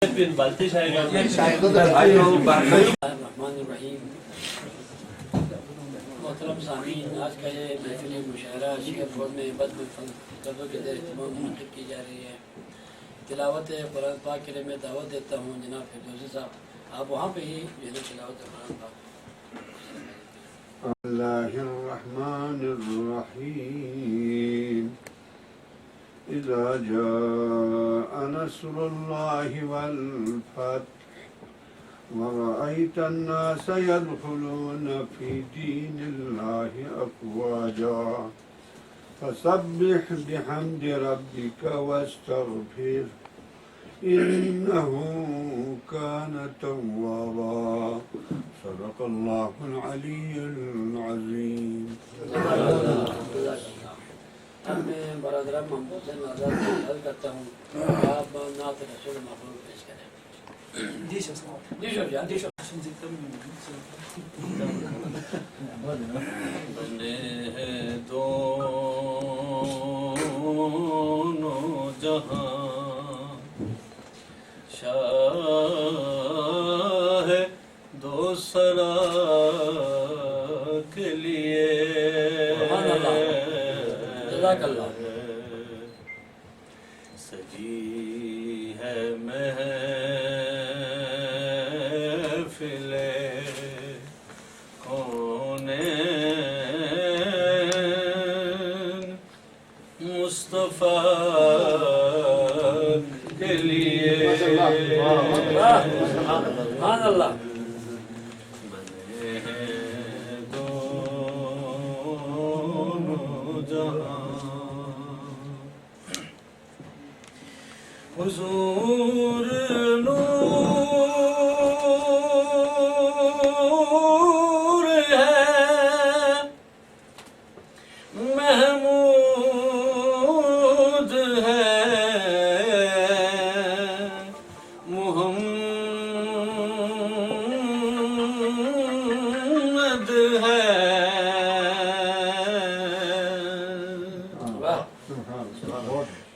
الرحمن الرحیم محترم سامعین، آج کا یہ محفل مشاعرہ شیخ فوج میں بد قدوں کے زیر اہتمام منعقد کی جا رہی ہے۔ تلاوت قرآن پاک کے لیے میں دعوت دیتا ہوں جناب فردوسی صاحب، آپ وہاں پہ ہی تلاوت قرآن پاک۔ اللہ الرحمن الرحیم اذا جاء نصر اللہ والفتح ورأيت الناس يدخلون في دين الله أفواجا فسبح بحمد ربك واستغفر إنه كان توابا صدق الله العلي العظيم۔ میں برادران محمود سے نظر عرض کرتا ہوں، آپ نعت رسول محمود پیش کریں۔ جی شو جان، جی شو بنے ہیں دونوں جہاں شاہ دو سرا کے لیے جزاک اللہ۔ سجی ہے محفل کونین مصطفیٰ کے لیے سبحان اللہ۔ بنے ہیں دونوں جہاں حضور نور ہے محمود ہے محمد ہے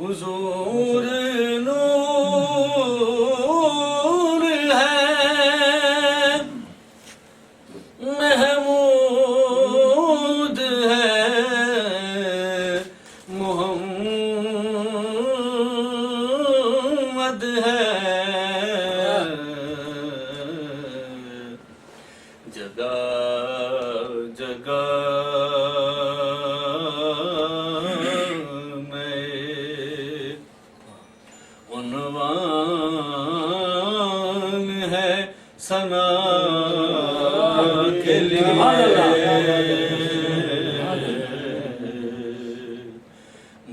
حضور نور ہے محمود ہے محمد ہے جگہ جگہ عنوان ہے ثنا کے لیے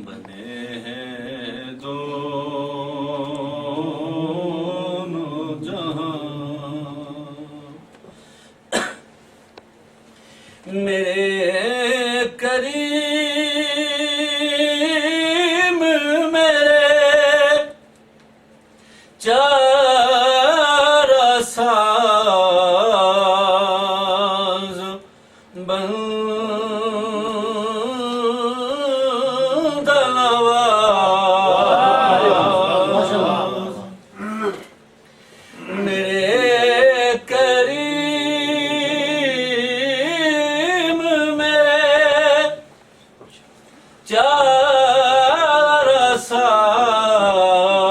بنے ہیں دونوں جہاں میرے کریم میرے چارہ ساز بند نواز میرے کریم میرے چارہ ساز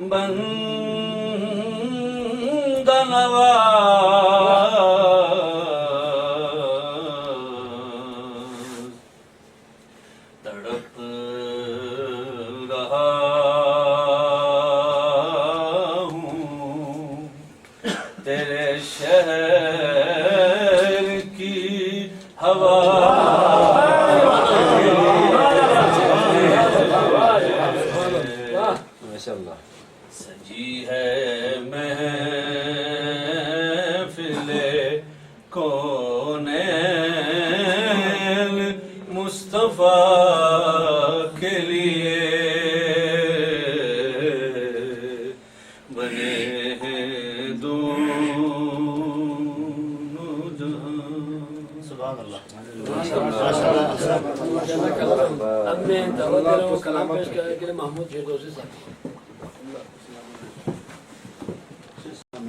بند نواز تڑپ رہا ہوں تیرے شہر کی ہوا سجی ہے محفل کونین مصطفیٰ کے لیے بنے ہیں دونوں جہاں۔ سبحان اللہ۔ اب میں دعوت دے رہا ہوں کلام پیش کرنے کے لیے محمود فردوسی صاحب۔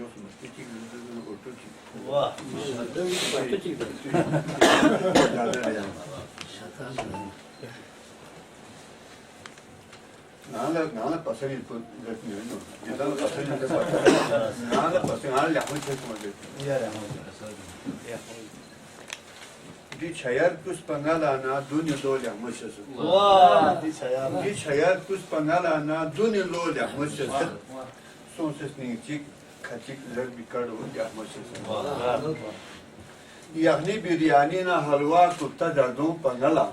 Yok mu? İki gündür oturdu. Vah. Nala pasal itu gatnya no. Kita pasal itu nala pasal nala yapma çekme dedi. Di çayar kus pangalana dunya dol yapmışız. Vah. Di çayar kus pangalana dunya dol yapmışız. Son sesini çık kaçıklar bir karı yapmışız. Yahni biryani na halwa kutta dardon pangala.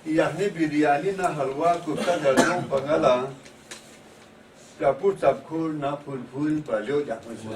Yahni biryani na halwa kutta dardon pangala. Rapur sabkur na pul palyo yapmışız.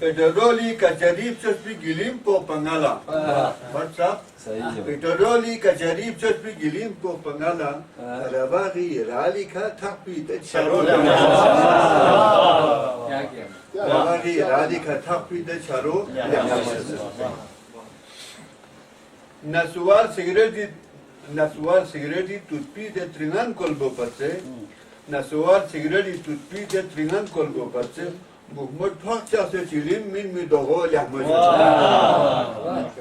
Petroli kacarip çöpü gilim po pangala. WhatsApp. Petroli kacarip çöpü gilim po pangala. Arabagi ralika takbit çaro. Arabagi ralika takbit çaro. Nasuar sigareti tutpi de tringan kolbo patse. Nasuar sigareti tutpi de tringan kolbo patse. Muhammed Pakça seçilim min mi doğu lahmacı.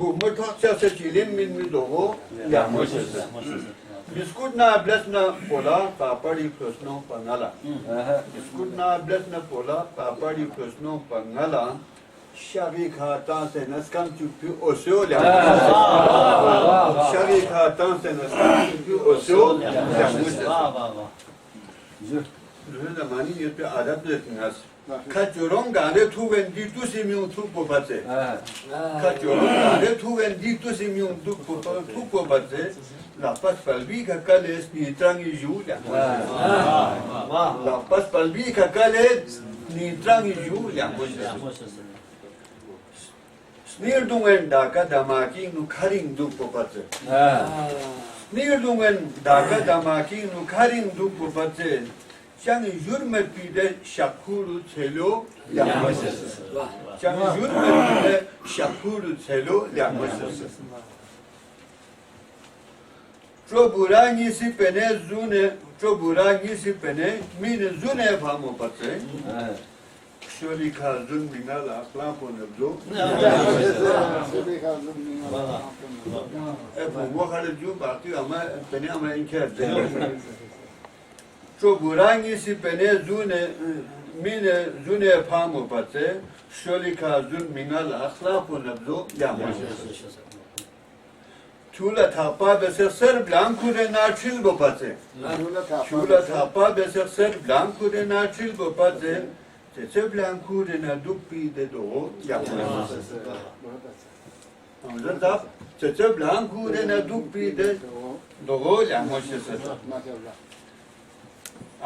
Muhammed Pakça seçilim min mi doğu lahmacı. Biskut na blesna pola papadi prosno pangala. Biskut na blesna pola papadi prosno pangala. Şari khatan se naskam çupi osyo lahmacı. Şari khatan se naskam çupi osyo lahmacı. Düğün zamanı yürütü adet etmez. Kaçıyorum gane tu vendi tu simyon tu popatse. Kaçıyorum gane tu vendi tu simyon tu popatse. La pas palbi kakales ni trangi julia. La pas palbi kakales ni trangi julia. Snirdungen daka damaki nu karing du popatse. Snirdungen daka damaki nu karing du popatse. Şanı jürmetide şakuru çelo yapmışız. Şanı jürmetide şakuru çelo yapmışız. Çoburangisi pene zune, çoburangisi pene mine zune yapamı patse. Şöyle kazın minal aklan ponebzo. Bu muhalefet bakıyor ama pene ama inkar ediyor. Çoburangisi pene zune mine zune pamu patse şöyle kazun minal aslafı nebzo yapmışız. Çula tapa beser ser blanco de narçil bu patse. Çula tapa beser ser blanco de narçil bu patse. Tese blanco de na dupi de do yapmışız. Amca tap tese blanco de na dupi de do yapmışız.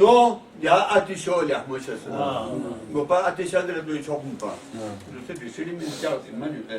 no ya ateş ol yapmışsın. Gopa ateş adre do çok mu pa. Rüse rişteri min çal man yüle.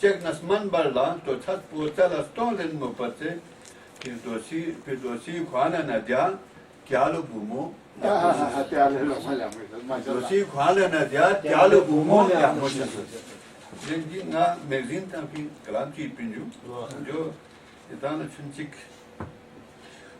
Cek nasman barla to chat purtala stolen mo pate pirdosi khwana na dia kyalo bumo dosi khwana na dia kyalo bumo ya mocha jengi na magazine ta ki kalam ki pinju jo itan chunchik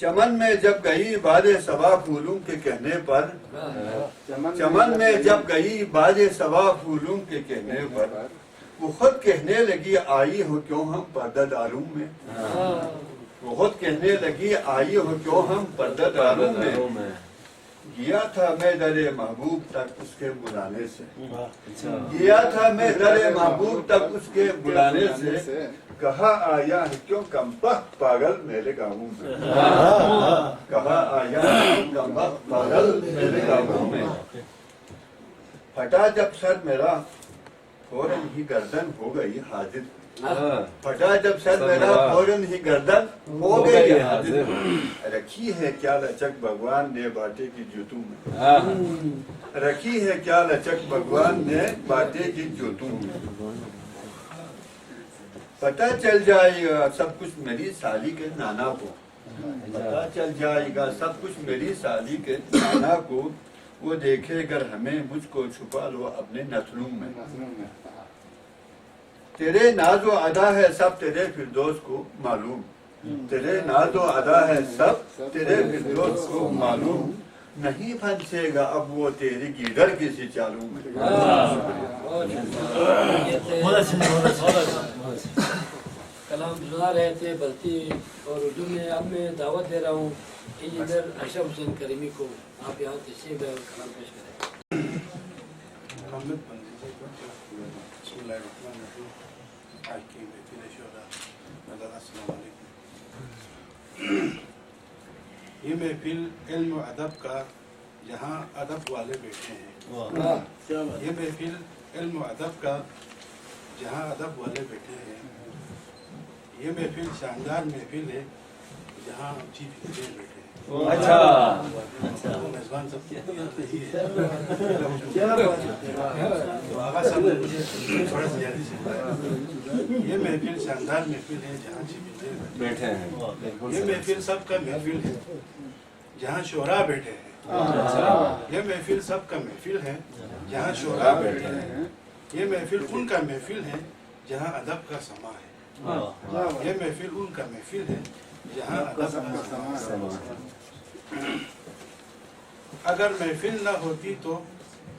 چمن میں جب گئی باد صبا پھولوں کے کہنے پر، چمن میں جب گئی باد صبا پھولوں کے کہنے پر، وہ خود کہنے لگی آئی ہو کیوں ہم پردہ داروں میں، وہ خود کہنے لگی آئی ہو کیوں ہم پردہ داروں میں، گیا تھا میں در محبوب تک اس کے بلانے سے، گیا تھا میں در محبوب تک اس کے بلانے سے، کہا آیا ہے کیوں کم بخت پاگل میرے گاؤں میں، کہا آیا ہے کیوں کم بخت پاگل میرے گاؤں میں، پھٹا جب سر میرا فوراً ہی گردن ہو گئی حاضر، پھٹا جب سر میرا فوراً ہی گردن ہو گئی حاضر، رکھی ہے کیا لچک بھگوان نے باٹے کی جوتوں میں، رکھی ہے کیا لچک بھگوان نے باٹے کی جوتوں میں، پتہ چل جائے گا سب کچھ میری سالی کے نانا کو، پتہ چل جائے گا سب کچھ میری سالی کے نانا کو، وہ دیکھے گر ہمیں مجھ کو چھپا لو اپنے نسلوں میں، تیرے ناز و ادا ہے سب تیرے فردوس کو معلوم، تیرے ناز و ادا ہے سب تیرے فردوس کو معلوم، نہیں پھنسے گا اب وہ تیری گیدڑ کسی چالوں میں۔ کلام سنا رہے تھے بلتی اور اردو میں، اب میں دعوت دے رہا ہوں انجینئر اشرف حسین کریمی کو، آپ یہاں تشریف لائے اور کلام پیش کریں۔ بسم اللہ الرحمن الرحیم۔ آج کی محفل شہداء نظر السلام علیکم۔ یہ محفل علم و ادب کا، جہاں ادب والے بیٹھے ہیں، یہ محفل علم و ادب کا جہاں ادب والے بیٹھے ہیں، یہ محفل شاندار محفل ہے جہاں چیف انجینئر بیٹھے ہیں۔ میزبان سب کی یہی ہے، آغا صاحب نے مجھے تھوڑا زیادہ سے، یہ محفل شاندار محفل ہے جہاں چیف انجینئر بیٹھے ہیں، یہ محفل سب کا محفل ہے جہاں شعراء بیٹھے ہیں، یہ محفل سب کا محفل ہے جہاں شعراء بیٹھے ہیں، یہ محفل ان کا محفل ہے جہاں ادب کا سما ہے، یہ محفل ان کا محفل ہے جہاں ادب کا سما ہے۔ اگر محفل نہ ہوتی تو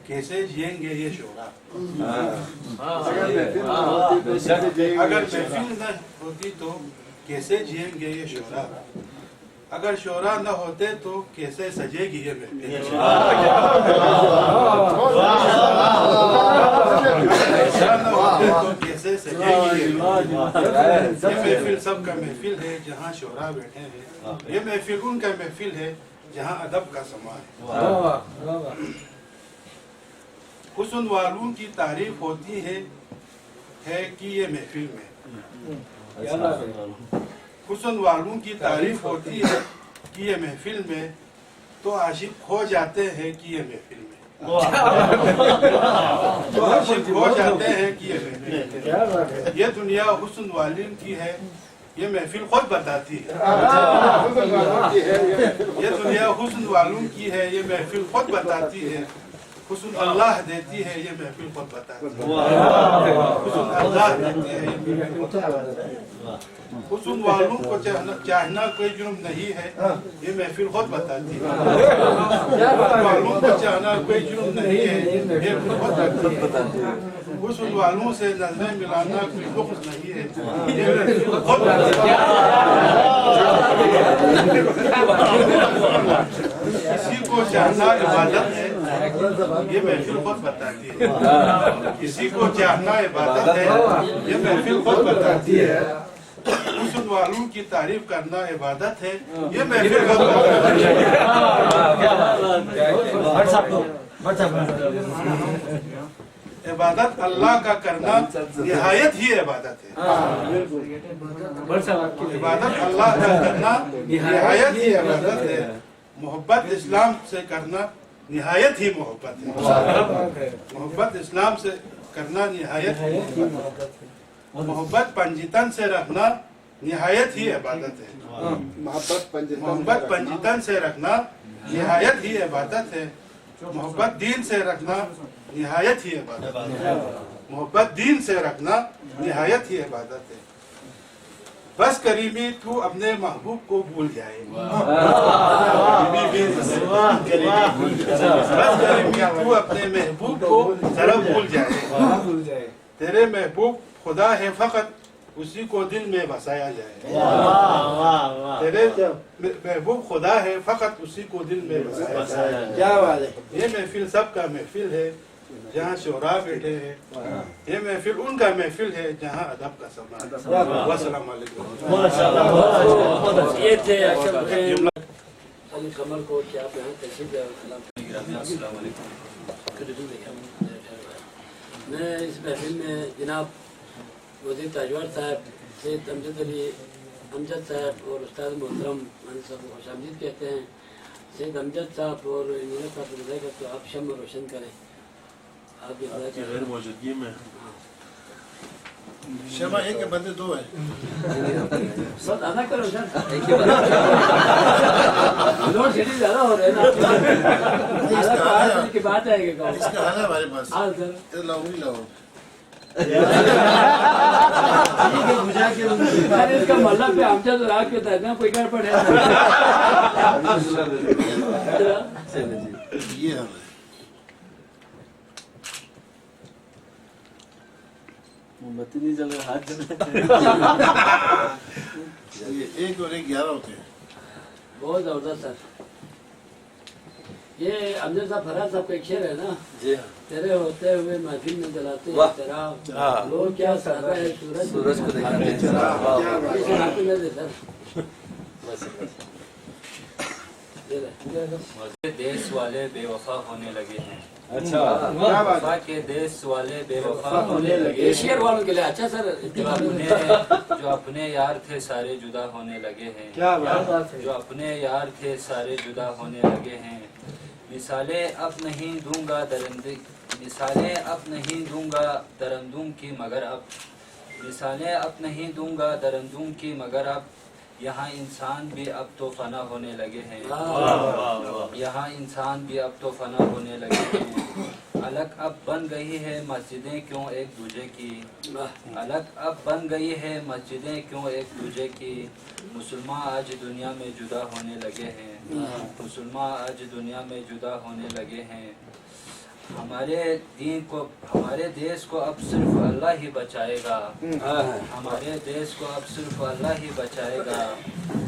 کیسے جئیں گے یہ شعراء، اگر محفل نہ ہوتی تو کیسے جئیں گے یہ شعراء، اگر شعراء نہ ہوتے تو کیسے سجے گی یہ محفل، نہ ہوتے تو کیسے سجے گی یہ محفل سب کا محفل ہے جہاں شعراء بیٹھے ہیں، یہ محفل ان کا محفل ہے جہاں ادب کا سما ہے۔ حسن والوں کی تعریف ہوتی ہے کہ یہ محفل میں، حسن والوں کی تعریف ہوتی ہے کہ یہ محفل میں، تو عاشق کھو جاتے ہیں کہ یہ محفل میں، تو عاشق کھو جاتے ہیں کہ یہ محفل میں، یہ دنیا حسن والوں کی ہے یہ محفل خود بتاتی ہے، یہ دنیا حسن والوں کی ہے یہ محفل خود بتاتی ہے، حسن اللہ دیتی ہے یہ محفل خود بتاتی ہے، حسن اللہ دیتی ہے یہ محفل خود بتاتی ہے، حسن والوں کو چاہنا کوئی جرم نہیں ہے یہ محفل خود بتاتی ہے، حسن والوں کو چاہنا کوئی جرم نہیں ہے یہ محفل خود بتاتی ہے، حسن والوں سے نظریں ملانا کوئی بغض نہیں ہے یہ محفل خود بتاتی ہے، کسی کو چاہنا عبادت ہے یہ محفل خود بتاتی ہے، کسی کو چاہنا عبادت ہے یہ محفل خود بتاتی ہے، حسن والوں کی تعریف کرنا عبادت ہے یہ محفل خود بتاتی ہے، عبادت اللہ کا کرنا نہایت ہی عبادت ہے، عبادت اللہ کا کرنا نہایت ہی عبادت ہے، محبت اسلام سے کرنا نہایت ہی محبت ہے، محبت اسلام سے کرنا نہایت ہی محبت ہے، محبت پنجتن سے رکھنا نہایت ہی عبادت ہے، محبت پنجتن سے رکھنا نہایت ہی عبادت ہے، محبت دین سے رکھنا نہایت ہی عبادت ہے، محبت دین سے رکھنا نہایت ہی عبادت ہے، بس کریمی تو اپنے محبوب کو بھول جائے بس کریمی تو اپنے محبوب کو ذرا بھول جائے تیرے محبوب خدا ہے فقط اسی کو دل میں بسایا جائے تیرے محبوب خدا ہے فقط اسی کو دل میں بسایا جائے یہ محفل سب کا محفل ہے جہاں شعراء بیٹھے ہیں یہ محفل ان کا محفل ہے جہاں ادب کا سامان ہے والسلام علیکم یہ تھے علی قمر کو کیا آپ یہاں تشریف لائے السلام علیکم. میں اس محفل میں جناب وزیر تاجور صاحب سید امجد صاحب اور استاد محترم صاحب کو خوش آمدید کہتے ہیں. سید امجد صاحب اور انجینئر صاحب کو بتائے گا تو آپ شمع روشن کریں. آپ کی غیر موجودگی میں شمع ایک کے بندے دو ہیں. بس آنا کرو سر لوڈ شیڈنگ زیادہ ہو رہے ہیں نا کی بات آئے گا. اس کا حال ہے ہمارے پاس. ہاں سر لاؤ نہیں لاؤ. اس کا محلہ پہ امجد اور آپ کے بتاتے ہیں کوئی گڑبڑ ہے. یہ حال ہے. موم بتی نہیں جل رہا ہاتھ جل یہ ایک اور ایک 11 ہوتے ہیں. بہت زبردست سر. یہ امجد صاحب فرحت صاحب کا ایک شعر ہے نا, تیرے ہوتے ہوئے محفل میں جلاتے ہیں چراغ, لوگ کیا سارا ہے سورج کو دکھاتے ہیں چراغ. دیس والے بے وفا ہونے لگے ہیں. اچھا وفا کے دیس والے بے وفا ہونے لگے یہ شعر والوں کے لیے اچھا سر. جو اپنے یار تھے سارے جدا ہونے لگے ہیں. جو اپنے یار تھے سارے جدا ہونے لگے ہیں. مثالیں اب نہیں دوں گا مثالیں اب نہیں دوں گا درندوں کی مگر اب مثالیں اب نہیں دوں گا درندوں کی مگر اب یہاں انسان بھی اب تو فنا ہونے لگے ہیں. یہاں انسان بھی اب تو فنا ہونے لگے ہیں. الگ اب بن گئی ہے مسجدیں کیوں ایک دوسرے کی. الگ اب بن گئی ہے مسجدیں کیوں ایک دوسرے کی. مسلمان آج دنیا میں جدا ہونے لگے ہیں. مسلمان آج دنیا میں جدا ہونے لگے ہیں. ہمارے دین کو ہمارے دیش کو اب صرف اللہ ہی بچائے گا. ہمارے دیش کو اب صرف اللہ ہی بچائے گا.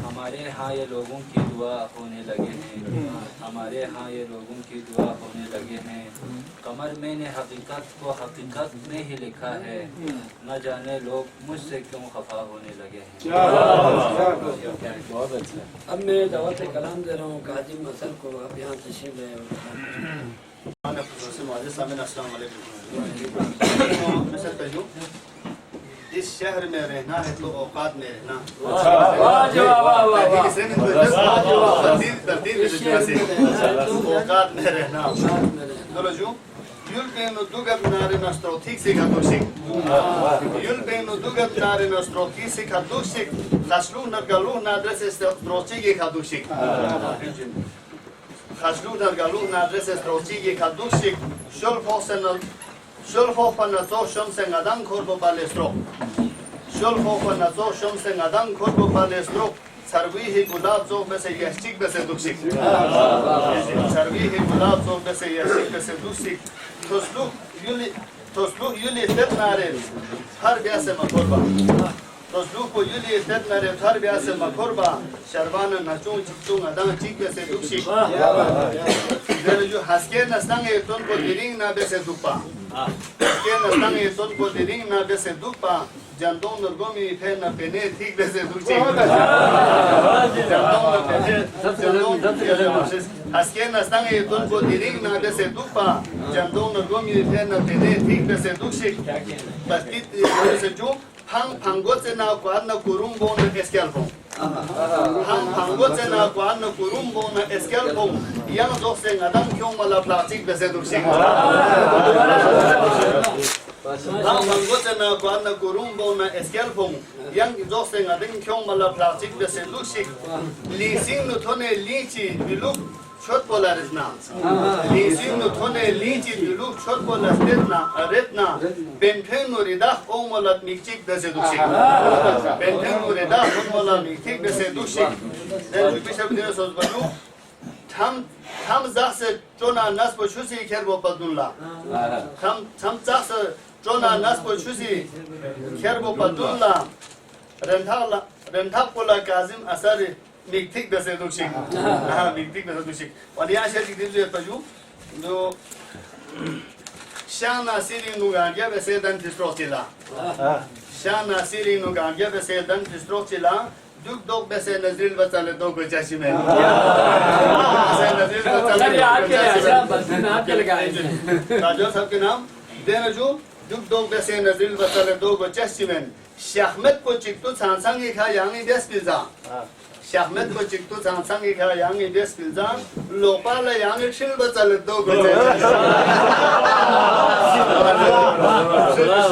ہمارے ہاں یہ لوگوں کی دعا ہونے لگے ہیں. ہمارے ہاں یہ لوگوں کی دعا ہونے لگے ہیں. قمر میں نے حقیقت کو حقیقت میں ہی لکھا ہے. نہ جانے لوگ مجھ سے کیوں خفا ہونے لگے ہیں. بہت اچھا. اب میں دعوت کلام دے رہا ہوں قاضی مسل کو. آپ یہاں تشریف لائے. السلام علیکم. میں سر کہوں اس شہر میں رہنا ہے تو اوقات میں رہنا. اوقات میں رہنا. Yul bene dugatnare nostro tixi katuxik. Yul bene dugatnare nostro tixi katuxik. Khaslu nargalu nadres strochigi katuxik. Khaslu nargalu nadres strochigi katuxik. Shul hofanazor shomsen adam korbo balestro. Shul hofanazor shomsen adam korbo balestro. سرویه گلاب زو بس یشتیک بس دوکسیک. سرویه گلاب زو بس یشتیک بس دوکسیک. توسلو یولی تد نارد هر بیاس مکربا. توسلو کو یولی تد نارد هر بیاس مکربا. شربان نچون چون آدم چیک بس دوکسیک. درجو هسکه نستانگ تون کو دیرینگ نا بس دوپا. هسکه نستانگ تون کو دیرینگ نا بس دوپا. جندون نرگومی پھر نہ پہنے ٹھیک ویسے دوچی. ہسکے نستانگ تون کو دیرینگ نہ ویسے دوپا. جندون نرگومی پھر نہ پہنے ٹھیک ویسے دوچی. بسکیت ویسے جو ہم پھنگوت سے نہ کوان نہ کوروں بون اسکیل بون. ہم پھنگوت سے نہ کوان نہ کوروں بون اسکیل بون. ینگ دوخ سے ندم کیوں ملا پلاسٹک ویسے دوچی. ہم پھنگوت سے نہ کوان نہ کوروں بون اسکیل بون. ینگ دوخ سے ندم کیوں ملا پلاسٹک ویسے دوچی. لیسنگ نو تونے لیچی بلوک شد پولارزنا لیزیم نتونه لیجی دلوک شد پولارزنا بنتن نوریداخ اومولات میکچیک دسته دوشی بنتن نوریداخ اومولات میکچیک دسته دوشی دنجو بیشتر بدین سوز بجو tam zaksa jona naspo chusi kerbo padulla tam zaksa jona naspo chusi kerbo padulla rentha pola kazim asari miktik dase dushik miktik dase dushik wali asher dizu yataju no shana siri nugangia besedan distrotila shana siri nugangia besedan distrotila Duk dog bese nazril batale dog jashi mein. Bese nazril batale dog jashi mein. Aap ke lagaye. Rajo sahab ke naam dena jo duk dog bese nazril batale dog jashi mein. Shahmet ko chiktu sansang ki kha yangi des pizza. Shahmet ko chiktu sansang ki kha yangi des pizza. Lopala yangi shil batale dog jashi.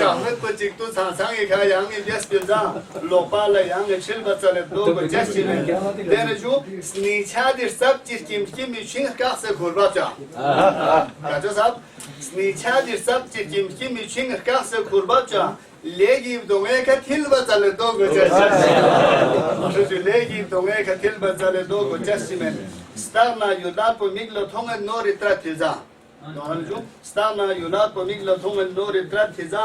Shahmet ko chiktu sansang ki kha yangi des pizza. Lopala yangi shil batale dog jashi mein. Dena jo snichadir sab chirkim kim için kahse kurbacha. Rajo sahab snichadir sab chirkim kim için kahse kurbacha. Legib donge ka til batale dog jashi. Legib donge ka til batale dog jashi mein. Starna yudat po miglo thonga nori tratilza. Starna yudat po miglo thonga nori tratilza.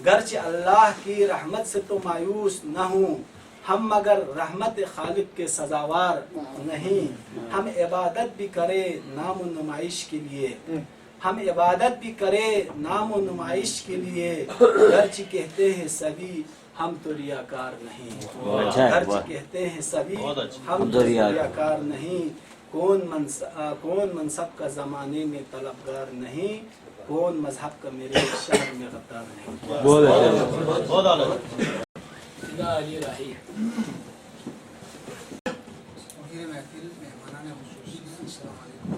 گرچہ اللہ کی رحمت سے تو مایوس نہ ہوں، ہم مگر رحمت خالق کے سزاوار نہیں۔ ہم عبادت بھی کرے نام و نمائش کے لیے، ہم عبادت بھی کرے نام و نمائش کے لیے، گرچہ کہتے ہیں سبھی ہم تو ریاکار نہیں، گرچہ کہتے ہیں سبھی ہم تو ریاکار نہیں۔ کون منصب کا زمانے میں طلبگار نہیں، کون مذہب کا میرے شہر میں غدار نہیں۔ علی راہی مدیر محفل مہمانان خصوصی، السلام علیکم۔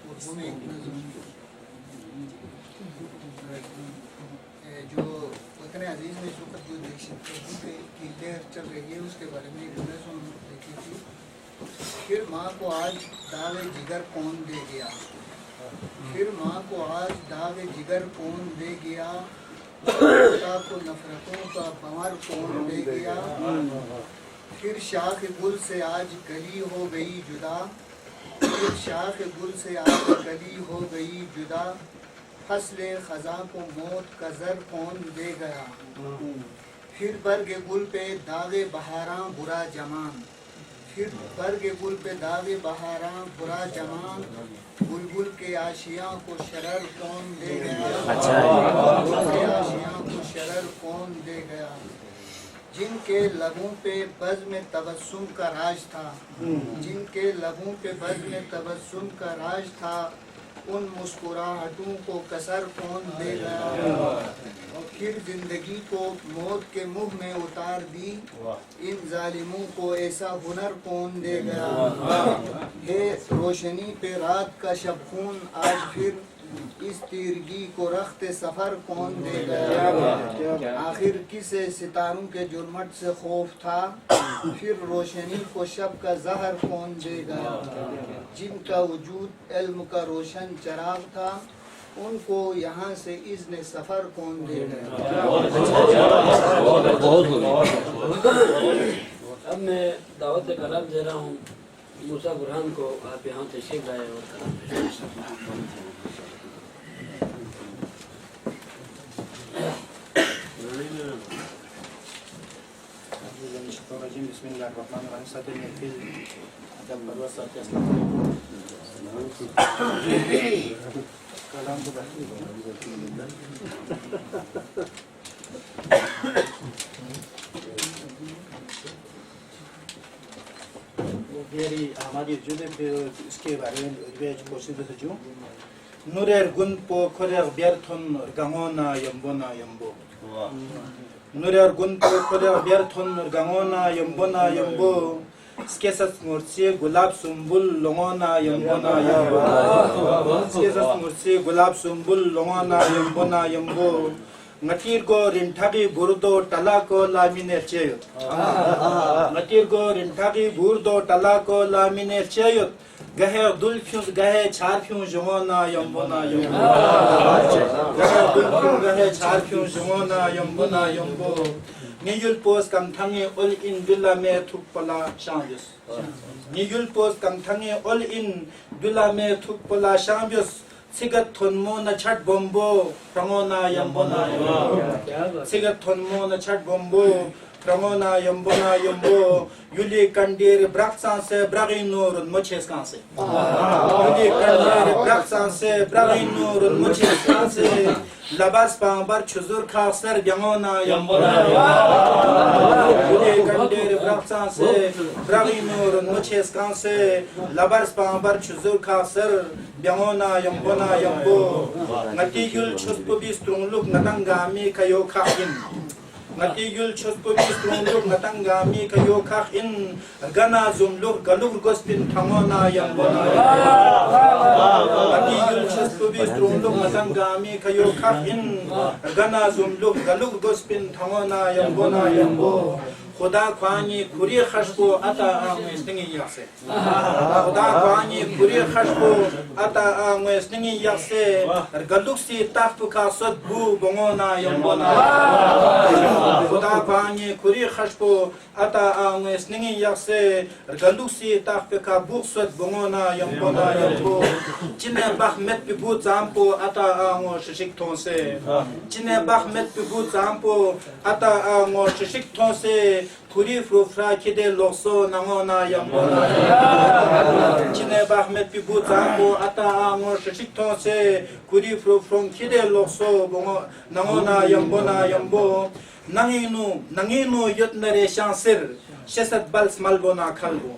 اردو میں ایک نظم جو وطن عزیز میں اس وقت جو دیکھیں کی لہر چل رہی ہے اس کے بارے میں ایک نظم دیکھی تھی۔ پھر ماں کو آج داغ جگر کون دے گیا، پھر ماں کو آج داغ جگر کون دے گیا، خدا کو نفرتوں کا بمر کون دے گیا، پھر شاخ گل سے آج کلی ہو گئی جدا، پھر شاخ گل سے آج کلی ہو گئی جدا، فصل خزاں کو موت کا زر کون دے گیا، پھر برگ گل پہ داغ بہاراں برا جمان، پھر برگ گل پہ داغ بہاراں برا جمان، بلبل کے آشیاں کو شرر کون دے گیا، بلبل کے آشیاں کو شرر کون دے گیا، جن کے لبوں پہ بزم تبسم کا راج تھا، جن کے لبوں پہ بزم تبسم کا راج تھا، ان مسکراہٹوں کو کسر کون دے گیا، پھر زندگی کو موت کے منہ میں اتار دی، ان ظالموں کو ایسا ہنر کون دے گیا، ہے روشنی پہ رات کا شب خون آج پھر اس تیرگی کو رخت سفر کون دے گیا، آخر کسے ستاروں کے جرمٹ سے خوف تھا، پھر روشنی کو شب کا زہر کون دے گیا، جن کا وجود علم کا روشن چراغ تھا، ان کو یہاں سے اذن سفر کون دے گیا۔ اب میں دعوت کلام دے رہا ہوں موسیٰ برہان کو، آپ یہاں تشریف لائے اور کلام پیش بسم اللہ الرحمن الرحیم۔ صدر محفل ادب پرور صاحب کے السلام علیکم۔ کلام تو میری ہماری اس کے بارے میں کوشش جو نورر گن پو کھرر بیرتھن گنگونا یمبونا یمبو، نورر گن پو کھرر بیرتھن گنگونا یمبونا یمبو، اسکیسس مرسی گلاب سنبل لونگونا یمبونا یمبو، اسکیسس مرسی گلاب سنبل لونگونا یمبونا یمبو، نتیر گو رنٹھاگی بردو ٹلا کو لامین چیوت، نتیر گو رنٹھاگی بردو ٹلا کو لامین چیوت، گہے دل فیوز گہے چھار فیوز جمونا یمبونا یمبو، گہے دل فیوز گہے چھار فیوز جمونا یمبونا یمبو، نیول پوز کم تھنگے اول ان دلا میں تھک پلا شامبیس، نیول پوز کم تھنگے اول ان دلا میں تھک پلا شامبیس، سگت تھنمو نہ چھٹ بمبو پرمونا یمبونا یمبو، سگت تھنمو نہ چھٹ بمبو پرمونا یمبونا یمبو، یولی کنڈیر برکسان سے برغی نور مچھیس کان سے، یولی کنڈیر برکسان سے برغی نور مچھیس کان سے، لباس پامبر چزور خاصر گمونا یمبونا یمبو، یولی کنڈیر برکسان سے برغی نور مچھیس کان سے، لباس پامبر چزور خاصر گمونا یمبونا یمبو، نتی یول چھسپو بیسترون نتنگامی کیو کھاکن، نتی یول چھسپو بیسترون نتنگامی کیو کھاکن، گنا زملوگ گلوگ گسپن تھمونا یمبونا یمبو، نتی یول چھسپو بیسترون نتنگامی کیو کھاکن، گنا زملوگ گلوگ گسپن تھمونا یمبونا یمبو، خدا خوانی کوری خشکو اتا آمستنگی یخسه خدا خوانی کوری خشکو اتا آمستنگی یخسه گلوکسی تخت کا صد بو بمونا یمبونا خدا خوانی کوری خشکو اتا آمستنگی یخسه گلوکسی تخت کا بو صد بمونا یمبونا یمبو چنه بخمت بی بود زامپو اتا آمو ششک تونسه چنه بخمت بی بود زامپو اتا آمو ششک تونسه کوری فروفرا کده لوسو نمونا یمبونا چنه بخمت بی بود زامپو اتا آمو ششک تونسه کوری فروفرون کده لوسو نمونا یمبونا یمبو نanginu yutnare shansir shesat bals malbona kalbo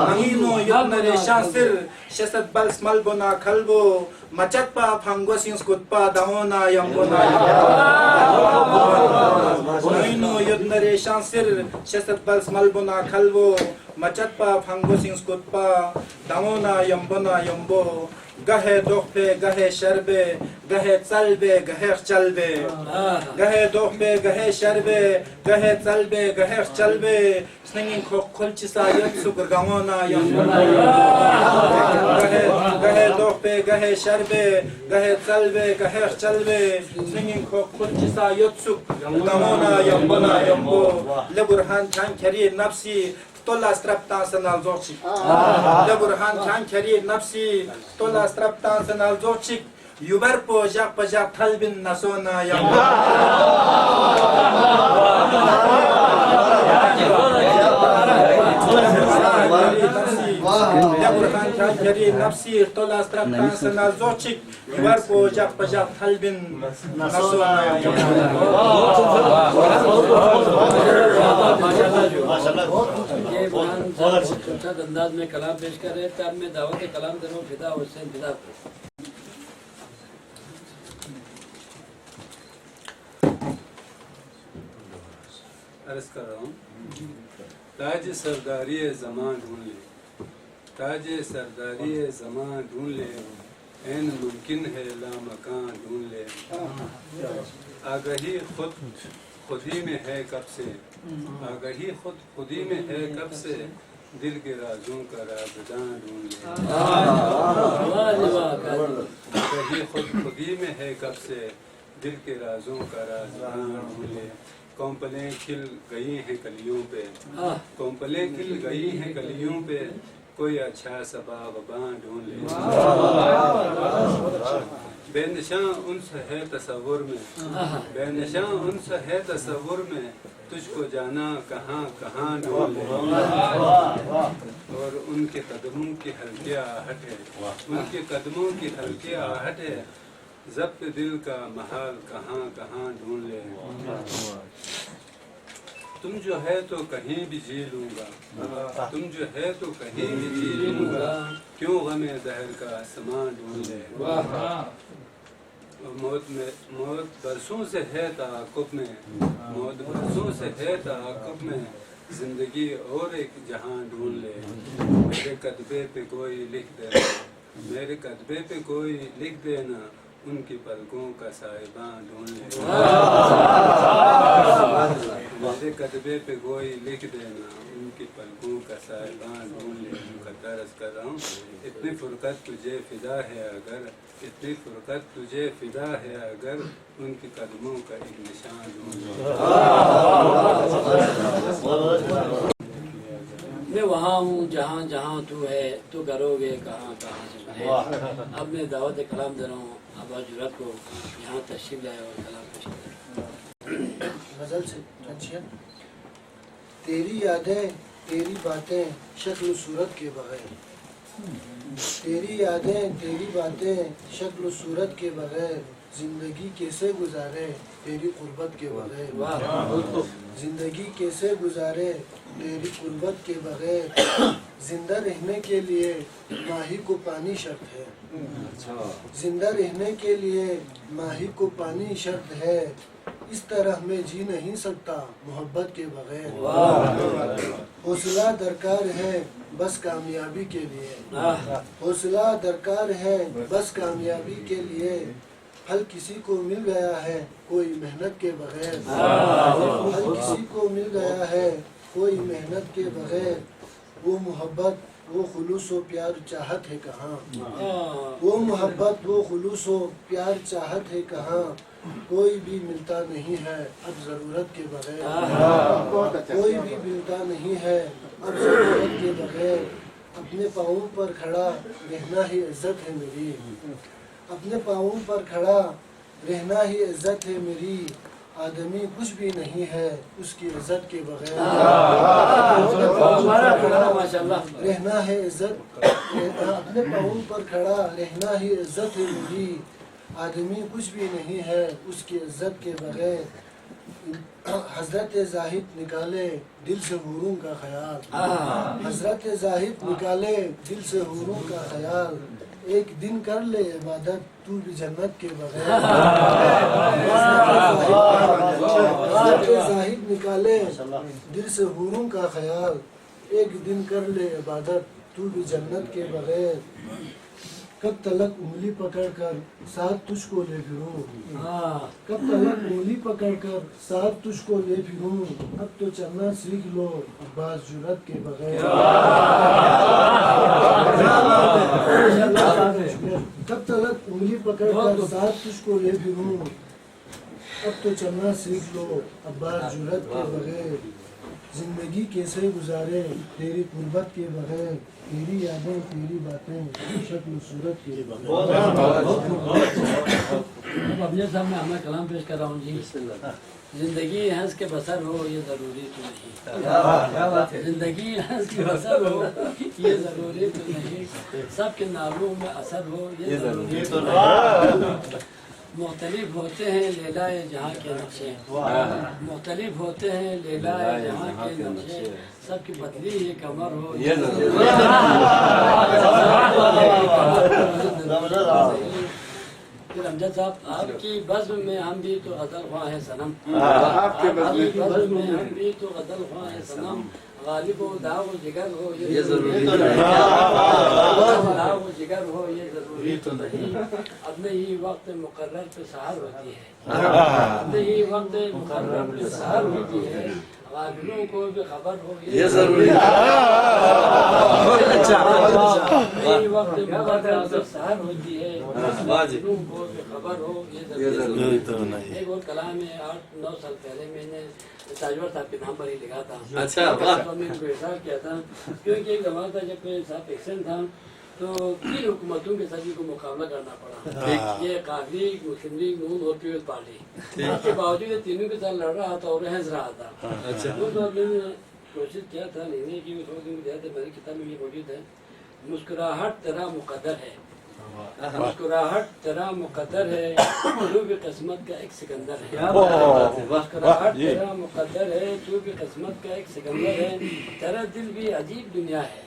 nanginu yutnare shansir shesat bals malbona kalbo machatpa phangosins kutpa damona yambona nanginu yutnare shansir shesat bals malbona kalbo machatpa phangosins kutpa damona yambona yambo gahe dohpe gahe sharbe gahe tsalbe gahe chalbe gahe dohpe gahe sharbe gahe tsalbe gahe chalbe sningin kolchisa yatsu gamona yamona gahe dohpe gahe sharbe gahe tsalbe gahe chalbe sningin kolchisa yatsu gamona yamona yambo leburhan chankari nafsi tola straptan sanal zochik leburhan chankari nafsi tola straptan sanal zochik yubar po jak pajak talbin nasona yamba leburhan chankari nafsi tola straptan sanal zochik yubar po jak pajak talbin nasona یہ برہان صاحب بہت خوبصورت انداز میں کلام پیش کر رہے تھے. اب میں دعوت کلام دنوں فدا حسین فدا کو عرض کر رہا ہوں. تاج سرداری زمان ڈھونڈ لے تاج سرداری زمان ڈھونڈ لے این ممکن ہے لامکان ڈھونڈ لے آگہی خودی میں ہے کب سے آگہی خودی میں ہے کب سے دل کے رازوں کا رازداں ڈھونڈ لے آگہی خودی میں ہے کب سے دل کے رازوں کا رازداں ڈھونڈ لے کومپلیں کھل گئی ہیں کلیوں پہ کومپلیں کھل گئی ہیں کلیوں پہ کوئی اچھا سا باغباں ڈھونڈ لے بے نشاں انس ہے تصور میں بے نشاں انس ہے تصور میں تجھ کو جانا کہاں کہاں ڈھونڈ لے اور ان کے قدموں کی ہلکی آہٹ ہے ان کے قدموں کی ہلکی آہٹ ہے ضبط دل کا محال کہاں کہاں ڈھونڈ لے تم جو ہے تو کہیں بھی جی لوں گا تم جو ہے تو کہیں بھی جی لوں گا کیوں غم دہر کا سامان ڈھونڈ لے موت برسوں سے ہے تعاقب میں موت برسوں سے ہے تعاقب میں زندگی اور ایک جہاں ڈھونڈ لے میرے کتبے پہ کوئی لکھ دینا میرے کتبے پہ کوئی لکھ دینا ان کی پلکوں کا سائباں ڈھونڈ لے میرے کتبے پہ کوئی لکھ دینا ان کی پلکوں کا سائباں ڈھونڈ لے ان کا طرز کر رہا ہوں اتنی فرقت تجھے فدا ہے اگر اتنی فرقت تجھے فدا ہے اگر ان کے قدموں کا ایک نشان ڈھونڈ لے میں وہاں ہوں جہاں جہاں تو ہے تو کرو گے کہاں کہاں سے بنے. اب میں دعوت کلام دے رہا ہوں ابا جرات کو یہاں تشریف لائے اور کلام پیش کریں. غزل سے اچھا تیری یادیں تیری باتیں شکل و صورت کے بغیر تیری یادیں تیری باتیں شکل و صورت کے بغیر زندگی کیسے گزارے تیری قربت کے بغیر زندگی کیسے گزارے تیری قربت کے بغیر زندہ رہنے کے لیے ماہی کو پانی شرط ہے زندہ رہنے کے لیے ماہی کو پانی شرط ہے اس طرح میں جی نہیں سکتا محبت کے بغیر حوصلہ درکار ہے بس کامیابی کے لیے حوصلہ درکار ہے بس کامیابی کے لیے پھل کسی کو مل گیا ہے کوئی محنت کے بغیر، پھل کسی کو مل گیا ہے کوئی محنت کے بغیر، وہ محبت وہ خلوص و پیار چاہت ہے کہاں، وہ محبت وہ خلوص و پیار چاہت ہے کہاں، کوئی بھی ملتا نہیں ہے اب ضرورت کے بغیر، کوئی بھی ملتا نہیں ہے اب ضرورت کے بغیر، اپنے پاؤں پر کھڑا رہنا ہی عزت ہے میری، اپنے پاؤں پر کھڑا رہنا ہی عزت ہے میری، آدمی کچھ بھی نہیں ہے اس کی عزت کے بغیر، رہنا ہے عزت، اپنے پاؤں پر کھڑا رہنا ہی عزت ہے میری، آدمی کچھ بھی نہیں ہے اس کی عزت کے بغیر، حضرت زاہد نکالے دل سے حوروں کا خیال، حضرت زاہد نکالے دل سے حوروں کا خیال، ایک دن کر لے عبادت تو بھی جنت کے بغیر، حضرت زاہد نکالے دل سے حوروں کا خیال، ایک دن کر لے عبادت تو بھی جنت کے بغیر، کب تلک انگلی پکڑ کر ساتھ تجھ کو لے پھروں، کب تلک انگلی پکڑ کر ساتھ تجھ کو لے پھروں، اب تو چلنا سیکھ لو عباس جرات کے بغیر، کب تلک انگلی پکڑ کر ساتھ تجھ کو لے پھروں، اب تو چلنا سیکھ لو عباس جرات کے بغیر، زندگی کیسے گزارے تیری قربت کے بغیر، تیری یادیں تیری باتیں شکل و صورت کے بغیر۔ اب اپنے سامنے ہمیں کلام پیش کر رہا ہوں جی، زندگی ہنس کے بسر ہو یہ ضروری تو نہیں، زندگی ہنس کے بسر ہو یہ ضروری تو نہیں، سب کے نالوں میں اثر ہو یہ ضروری تو نہیں، مختلف ہوتے ہیں لیلائے جہاں کے نقشے، مختلف ہوتے ہیں لیلائے جہاں کے نقشے، سب کی بدلی یہ کمر ہو یہ ضروری پھر امجد صاحب آپ کی بزم میں ہم بھی تو غزل خواہ ہے صنم، آپ کی بزم میں ہم بھی تو غزل خواہ ہے صنم، غالب و داغ و جگر ہو یہ ضروری تو نہیں، داغ و جگر ہو یہ ضروری تو نہیں، اپنے ہی وقت مقرر پہ سحر ہوتی ہے، اپنے ہی وقت مقرر پہ سحر ہوتی ہے، غافلوں کو بھی خبر ہو یہ ضروری اپنے ہی وقت مقرر پہ سحر ہوتی ہے، غافلوں کو بھی خبر ہو یہ ضروری تو نہیں۔ ایک اور کلام ہے 8-9 سال پہلے میں نے تاجور صاحب کے نام پر ہی لکھا تھا، تو میں ان کو احساس کیا تھا کیونکہ ایک زمانہ تھا جب صاحب ایکسن تھا تو 3 حکومتوں کے ساتھ کو مقابلہ کرنا پڑا، یہ قادری، مسلم لیگ، نون اور پیپلز پارٹی، اس کے باوجود یہ تینوں کے ساتھ لڑ رہا تھا اور ہنس رہا تھا۔ اس وقت میں نے کوشش کیا تھا لکھنے کی، اس وقت میری کتاب میں یہ موجود ہے، مسکراہٹ تیرا مقدر ہے، مسکراہٹ تیرا مقدر ہے، تو بھی قسمت کا ایک سکندر ہے، مسکراہٹ تیرا مقدر ہے، تو بھی قسمت کا ایک سکندر ہے، تیرا دل بھی عجیب دنیا ہے،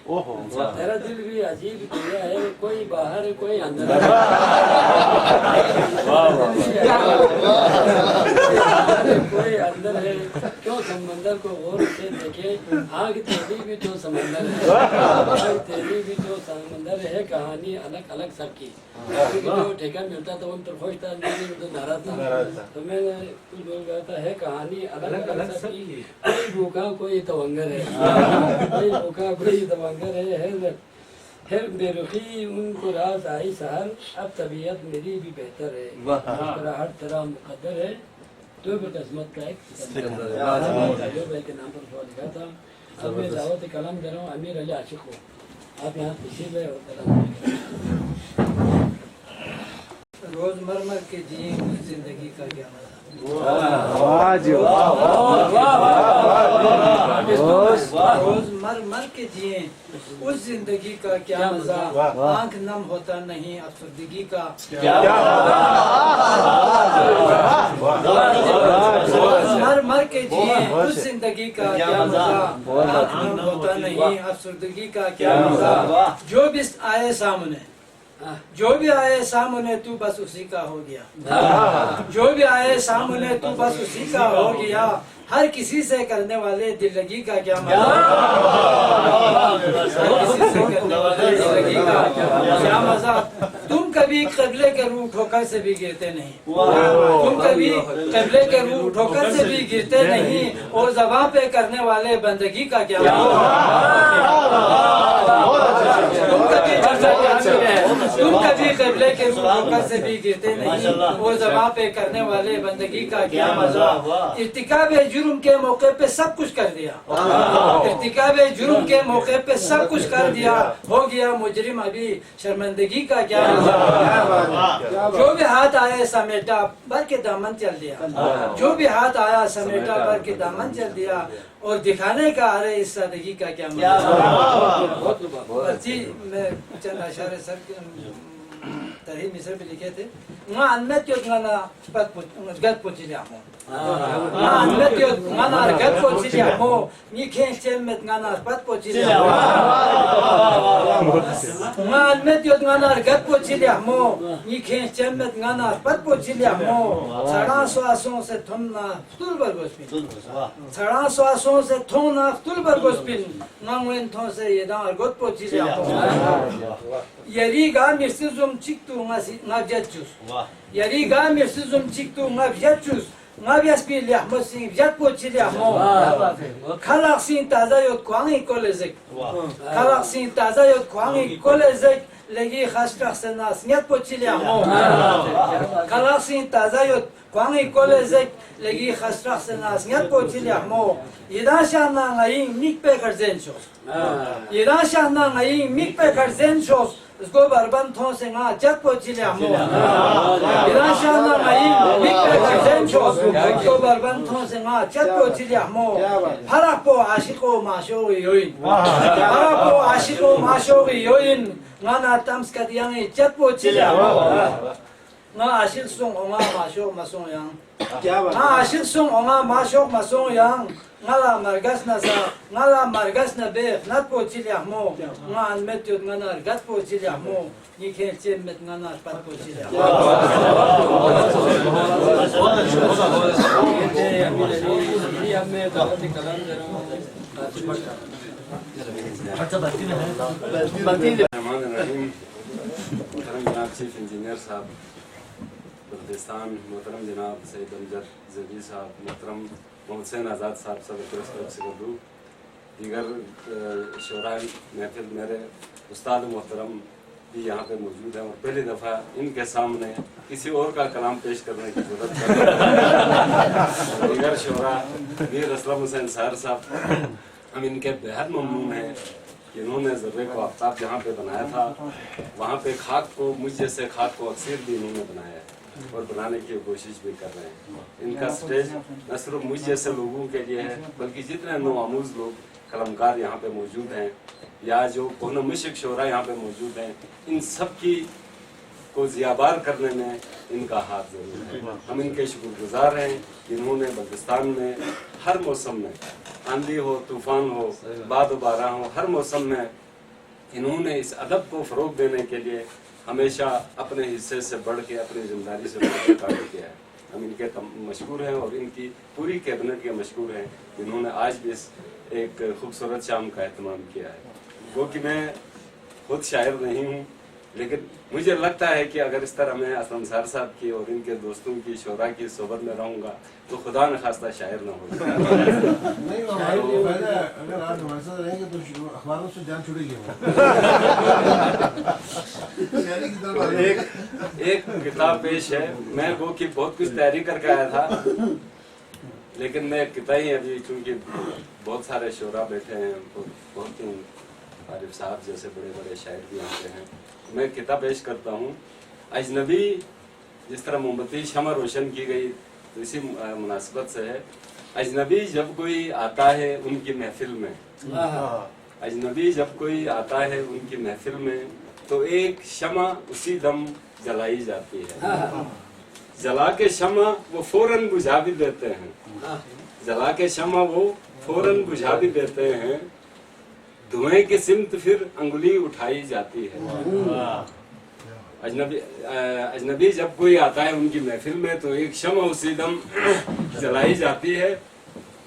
تیرا دل بھی عجیب دنیا ہے، کوئی باہر ہے کوئی اندر ہے، کوئی اندر ہے، کیوں سمندر کو غور سے دیکھے، آگ تیری بھی تو سمندر ہے، آگ تیری بھی تو سمندر ہے، کہانی الگ الگ سب کی، جو ٹھیکہ ملتا تھا ان پر خوش تھا، نہیں تو ناراض تھا، تو میں نے کچھ بول رہا تھا ہے کہانی الگ الگ سب کی، کوئی بھوکا کوئی تونگر ہے، کوئی بھوکا کوئی تونگر ہے، پھر بے رخی ان کو راز آئی سحر، اب طبیعت میری بھی بہتر ہے، مسکراہٹ تیرا مقدر ہے، تو بھی قسمت کا ایک سکندر ہے، جو بھائی کے نام پر سوال لکھا تھا۔ اب میں دعوت کلام دے رہا ہوں امیر علی عاشق کو، آپ یہاں تشریف ہے اور کلام روزمرہ کے جیے زندگی کا کیا مزہ، روزمرہ کے جیے اس زندگی کا کیا مزہ، آنکھ نم ہوتا نہیں افسردگی کا، روزمرہ کے جیے اس زندگی کا کیا مزہ، آنکھ نم ہوتا نہیں افسردگی کا کیا مزہ، جو بھی آئے سامنے، جو بھی آئے سامنے تو بس اسی کا ہو گیا، جو بھی آئے سامنے تو بس اسی کا ہو گیا، ہر کسی سے کرنے والے دل لگی کا کیا مزہ، ہر کسی سے کرنے والے دل لگی کا کیا مزہ. تم کبھی قبلے کے روح ٹھوکر سے بھی گرتے نہیں، تم کبھی قبلے کے روح ٹھوکر سے بھی گرتے نہیں، اور زباں پہ کرنے والے بندگی کا کیا مزہ. تم کبھی قبلے کے روح ٹھوکر سے بھی گرتے نہیں، اور زباں پہ کرنے والے بندگی کا کیا مزہ. ارتکاب جرم کے موقع پہ سب کچھ کر دیا، ارتکاب جرم کے موقع پہ سب کچھ کر دیا، ہو گیا مجرم ابھی شرمندگی کا کیا مزہ. جو بھی ہاتھ آیا سمیٹا بھر کے دامن چل دیا، جو بھی ہاتھ آیا سمیٹا بھر کے دامن چل دیا، اور دکھانے کا ارے اس سادگی کا کیا مزہ. جی میں چند اشارے سر کے ترہی مصر پہ لکھے تھے. وہاں انمت یو گانا گت پوچھی لیا ہوں، وہاں انمت یو گانا گت پوچھی لیا ہوں، نی کھینچ چلمت گانا پت پوچھی لیا ہوں، وہاں انمت یو گانا گت پوچھی لیا ہوں، نی کھینچ چلمت گانا پت پوچھی لیا ہوں. سڑا سواسوں سے تھمنا فتول برگوسپن، سڑا سواسوں سے تھونا فتول برگوسپن، نانوین تھوں سے یہ دان ارگوت پوچھی لیا ہوں. یری گا مرسیزم چکتو نابجتچوس، یری گا مرسیزم چکتو نابجتچوس، نابیاس پی لیحمد سین بجت پوچی لیحمو، خلق سین تازه یود کوانگی کولزک، خلق سین تازه یود کوانگی کولزک، لگی خشتخ سناس نیت پوچی لیحمو، خلق سین تازه یود کوانگی کولزک، لگی خشتخ سناس نیت پوچی لیحمو. یدان شاہنا غیین میک پہ کرزین شوز، یدان شاہنا غیین میک پہ کرزین شوز، اس کو بربند تھوں سے گا جت پوچھی لیا ہمو. ایران شاہنا غیین میک پہ کرزین شوز، اس کو بربند تھوں سے گا جت پوچھی لیا ہمو. فرق پو عاشق و معشوق یوین، فرق پو عاشق و معشوق یوین، گانا تمس کدیانگی جت پوچھی لیا ہمو. نا عاشق سنگ اونگا معشوق مسون یانگ، نا عاشق سنگ اونگا معشوق مسون young, ngala margas na sa ngala margas na be nat po chilya mo nga met yod ngana gat po chilya mo ni khen chen met ngana pat po chilya محترم جناب چیف انجینئر صاحب بلوچستان، محترم جناب سید امجد زبی صاحب، محترم محسن آزاد صاحب صدر press club Skardu, دیگر شعراء محفل میرے استاد محترم بھی یہاں پہ موجود ہیں، اور پہلی دفعہ ان کے سامنے کسی اور کا کلام پیش کرنے کی ضرورت ہے. دیگر شعراء میر اسلم حسین صاحب صاحب، ہم ان کے بہت ممنون ہیں کہ انہوں نے ذرے کو آفتاب جہاں پہ بنایا تھا وہاں پہ خاک کو مجھ جیسے خاک کو اکثر بھی انہوں نے بنایا ہے اور بنانے کی کوشش بھی کر رہے ہیں. ان کا سٹیج نہ صرف مجھ جیسے لوگوں کے لیے ہے بلکہ جتنے نوآموز لوگ قلمکار یہاں پہ موجود ہیں یا جو کونہ مشرق شعراء یہاں پہ موجود ہیں، ان سب کی کو ضیابار کرنے میں ان کا ہاتھ ضرور ہے. ہم ان کے شکر گزار ہیں کہ انہوں نے بلوچستان میں ہر موسم میں، آندھی ہو، طوفان ہو، باد و بارہ ہو، ہر موسم میں انہوں نے اس ادب کو فروغ دینے کے لیے ہمیشہ اپنے حصے سے بڑھ کے، اپنی ذمہ داری سے بڑھ کے کام کیا ہے. ہم ان کے مشکور ہیں اور ان کی پوری کیبنٹ کے مشکور ہیں جنہوں نے آج بھی اس ایک خوبصورت شام کا اہتمام کیا ہے. وہ کہ میں خود شاعر نہیں ہوں، لیکن مجھے لگتا ہے کہ اگر اس طرح میں اسلم انصار صاحب کی اور ان کے دوستوں کی شعراء کی صحبت میں رہوں گا تو خدا نخواستہ شاعر نہ ہو. اگر آپ ہمارے ساتھ رہیں گے تو اخباروں سے جان چھوڑے گی. ایک کتاب پیش ہے، میں وہ کہ بہت کچھ تیاری کر کے آیا تھا لیکن میں کتابیں ابھی چونکہ بہت سارے شعراء بیٹھے ہیں، بہت ہی عارف صاحب جیسے بڑے بڑے شاعر بھی آتے ہیں، میں کتاب پیش کرتا ہوں. اجنبی جس طرح موم بتی شمع روشن کی گئی تو اسی مناسبت سے ہے. اجنبی جب کوئی آتا ہے ان کی محفل میں، اجنبی جب کوئی آتا ہے ان کی محفل میں تو ایک شمع اسی دم جلائی جاتی ہے. جلا کے شمع وہ فوراً بجھا بھی دیتے ہیں، جلا کے شمع وہ فوراً بجھا بھی دیتے ہیں، دھوئیں کی سمت پھر انگلی اٹھائی جاتی ہے. اجنبی جب کوئی آتا ہے ان کی محفل میں تو ایک شمع اسی دم جلائی جاتی ہے،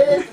1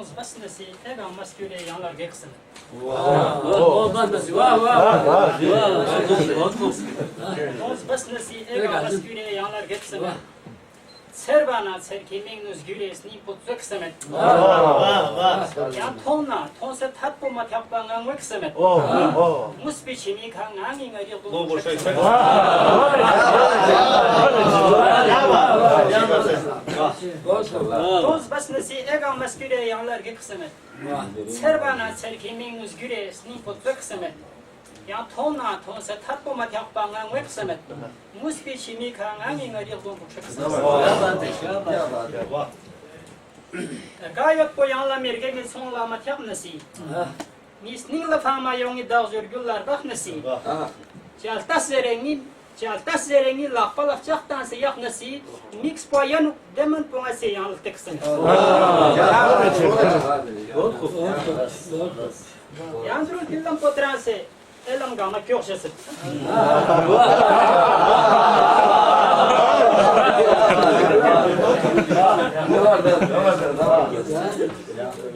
Ons best nasi, ega maskure yanlar geksin. Ons best nasi, ega maskure yanlar geksin. Servana serkimin nus güresni putzuksemet. Ya tonna, tonse tatpo matyapbangan weksemet. Muspichimi kangangi ngaridu. Ons best nasi, ega maskure yanlar geksemet. Servana serkimin nus güresni putzuksemet. Ya tonna, tonse tatpo matyapbangan weksemet. Muspichimi kangangi ngaridu. Gayet bu yanla mergegin sonla matyap nasi. Nisning la fama yongi dağzörgüller bak nasi. Jaltas zerengin laqbalaf çaqtan se yak nasi. Mix poyan demen ponga se yanlı teksin. Yanzurun killam potranse elam gama köşesi.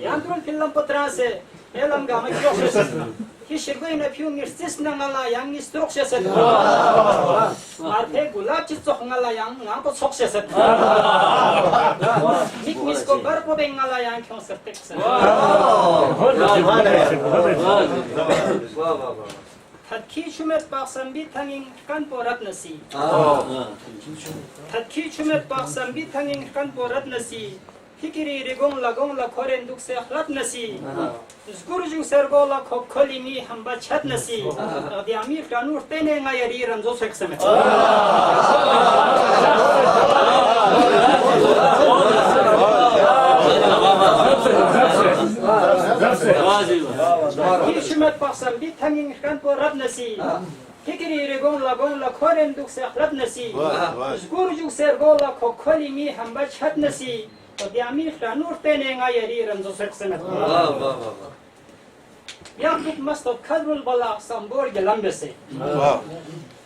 Yantrol fillam potrase elam gama köşesi. Hişirgoy na piu mirsis na ngala yang istrok seset. Marpe gulab citsok ngala yang ngako sok seset. Mik misko barpo beng ngala yang kyong sertek seset. Tadki chumet baksam bir tanging kan porat nasi. Tadki chumet baksam bir tanging kan porat nasi. Fikiri rigong la koren duk se khlat nasi. Zgurju sergo la kholi mi hamba chat nasi. Adi amir kanur tene ngayari ramzo seksemet. Hişmet baksam bir tanging kan porat nasi. Fikiri rigong la koren duk se khlat nasi. Zgurju sergo la kholi mi hamba chat nasi. Odiami Franur tene ngayari ramzo seksemet. Yaktuk mastot kadrul balak sambor gelambese.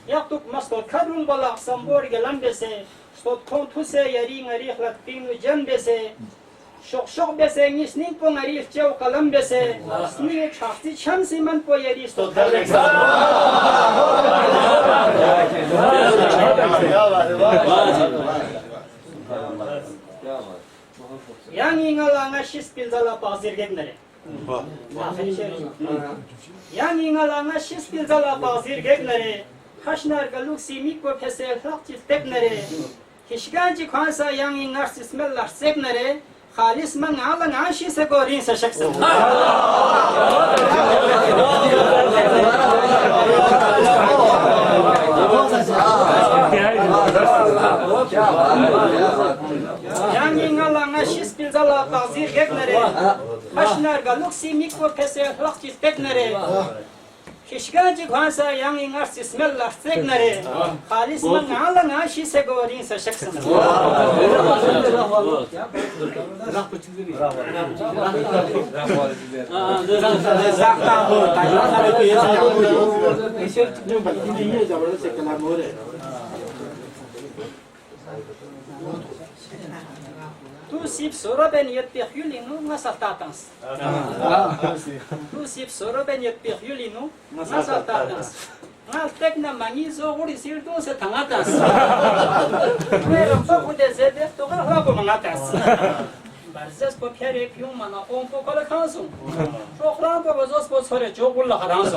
Yaktuk mastot kadrul balak sambor gelambese. Stot kontuse yari ngari khlat pinu jambese. Şok bese nisnin po ngari çev kalam bese. Sni çafti çamsi man po yari stot daleksa. Yang ingala ngashis pilzala bazir geknere. Yang ingala ngashis pilzala bazir geknere. Haşnar galuksi mikro pesel haktif teknere. Hişganci kansa yang ingar sismellar seknere. Halis man ala ngashi se gorin se şaksın. Yang ingala ngashis pilzala bazir geknere. Haşnar galuksi mikro pesel haktif teknere. Hişganci kansa yang ingar sismellar seknere. Halis man ala ngashi se gorin se şaksın. Tu sip soro ben yetpih yulinu ngasal tatans. Tu sip soro ben yetpih yulinu ngasal tatans. Ngal tek na mangi zo guri sir tu se tangatas. Pero poco de zede to rago mangatas. Barzes po pere piu mana on po kala kansu. Şokran po bazos po sore çogulla haransu.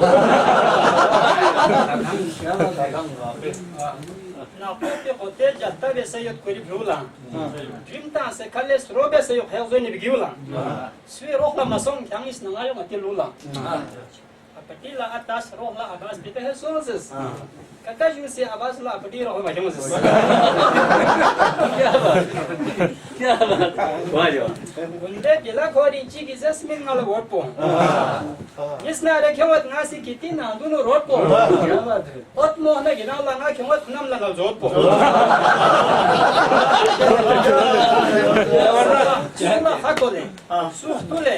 Na pote hotel jatta be sayot kuri biulan. Primtan se kales robe se yok hezoni biulan. Svi rohla mason kangis nangayo matilulan. Apatila atas rohla agas bite hesonses. Kakaju se abasla apati rohla majumses. Kya baat? Wajo. Unde gila khori chi ki zasmin ngala wotpo. Isna re khewat ngasi kitina dunu rotpo. Kya baat hai? Ot mohna gina la nga khewat nam la ngal jotpo. Chuma hakole. Suhtule.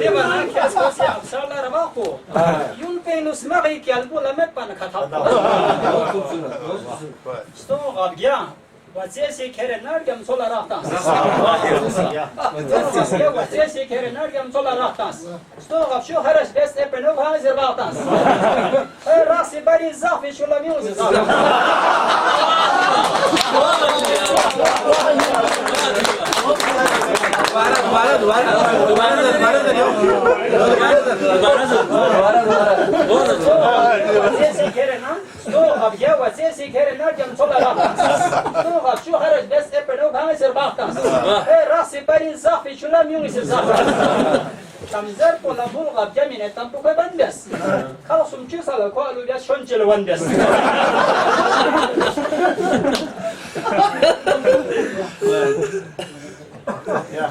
Devana kias kosi absarlar abaku. Yun penus mari ki albu lamet pan khatat. Sto abya. Vaziyesi kere nergem sola rahtas. Vaziyesi kere nergem sola rahtas. Sto abşu haraş best epenov hazır rahtas. Rasi bari zafi şula miuzi Vaziyesi kere na. Sto abya vaziyesi kere nergem sola rahtas. Şu haraç bes epenov hazır rahtas. Rasi bari zafi şula miuzi rahtas. Kamzer pola bul abya mine tampoco bandes. Kalsum çisala ko alubya şonçele bandes. Yeah.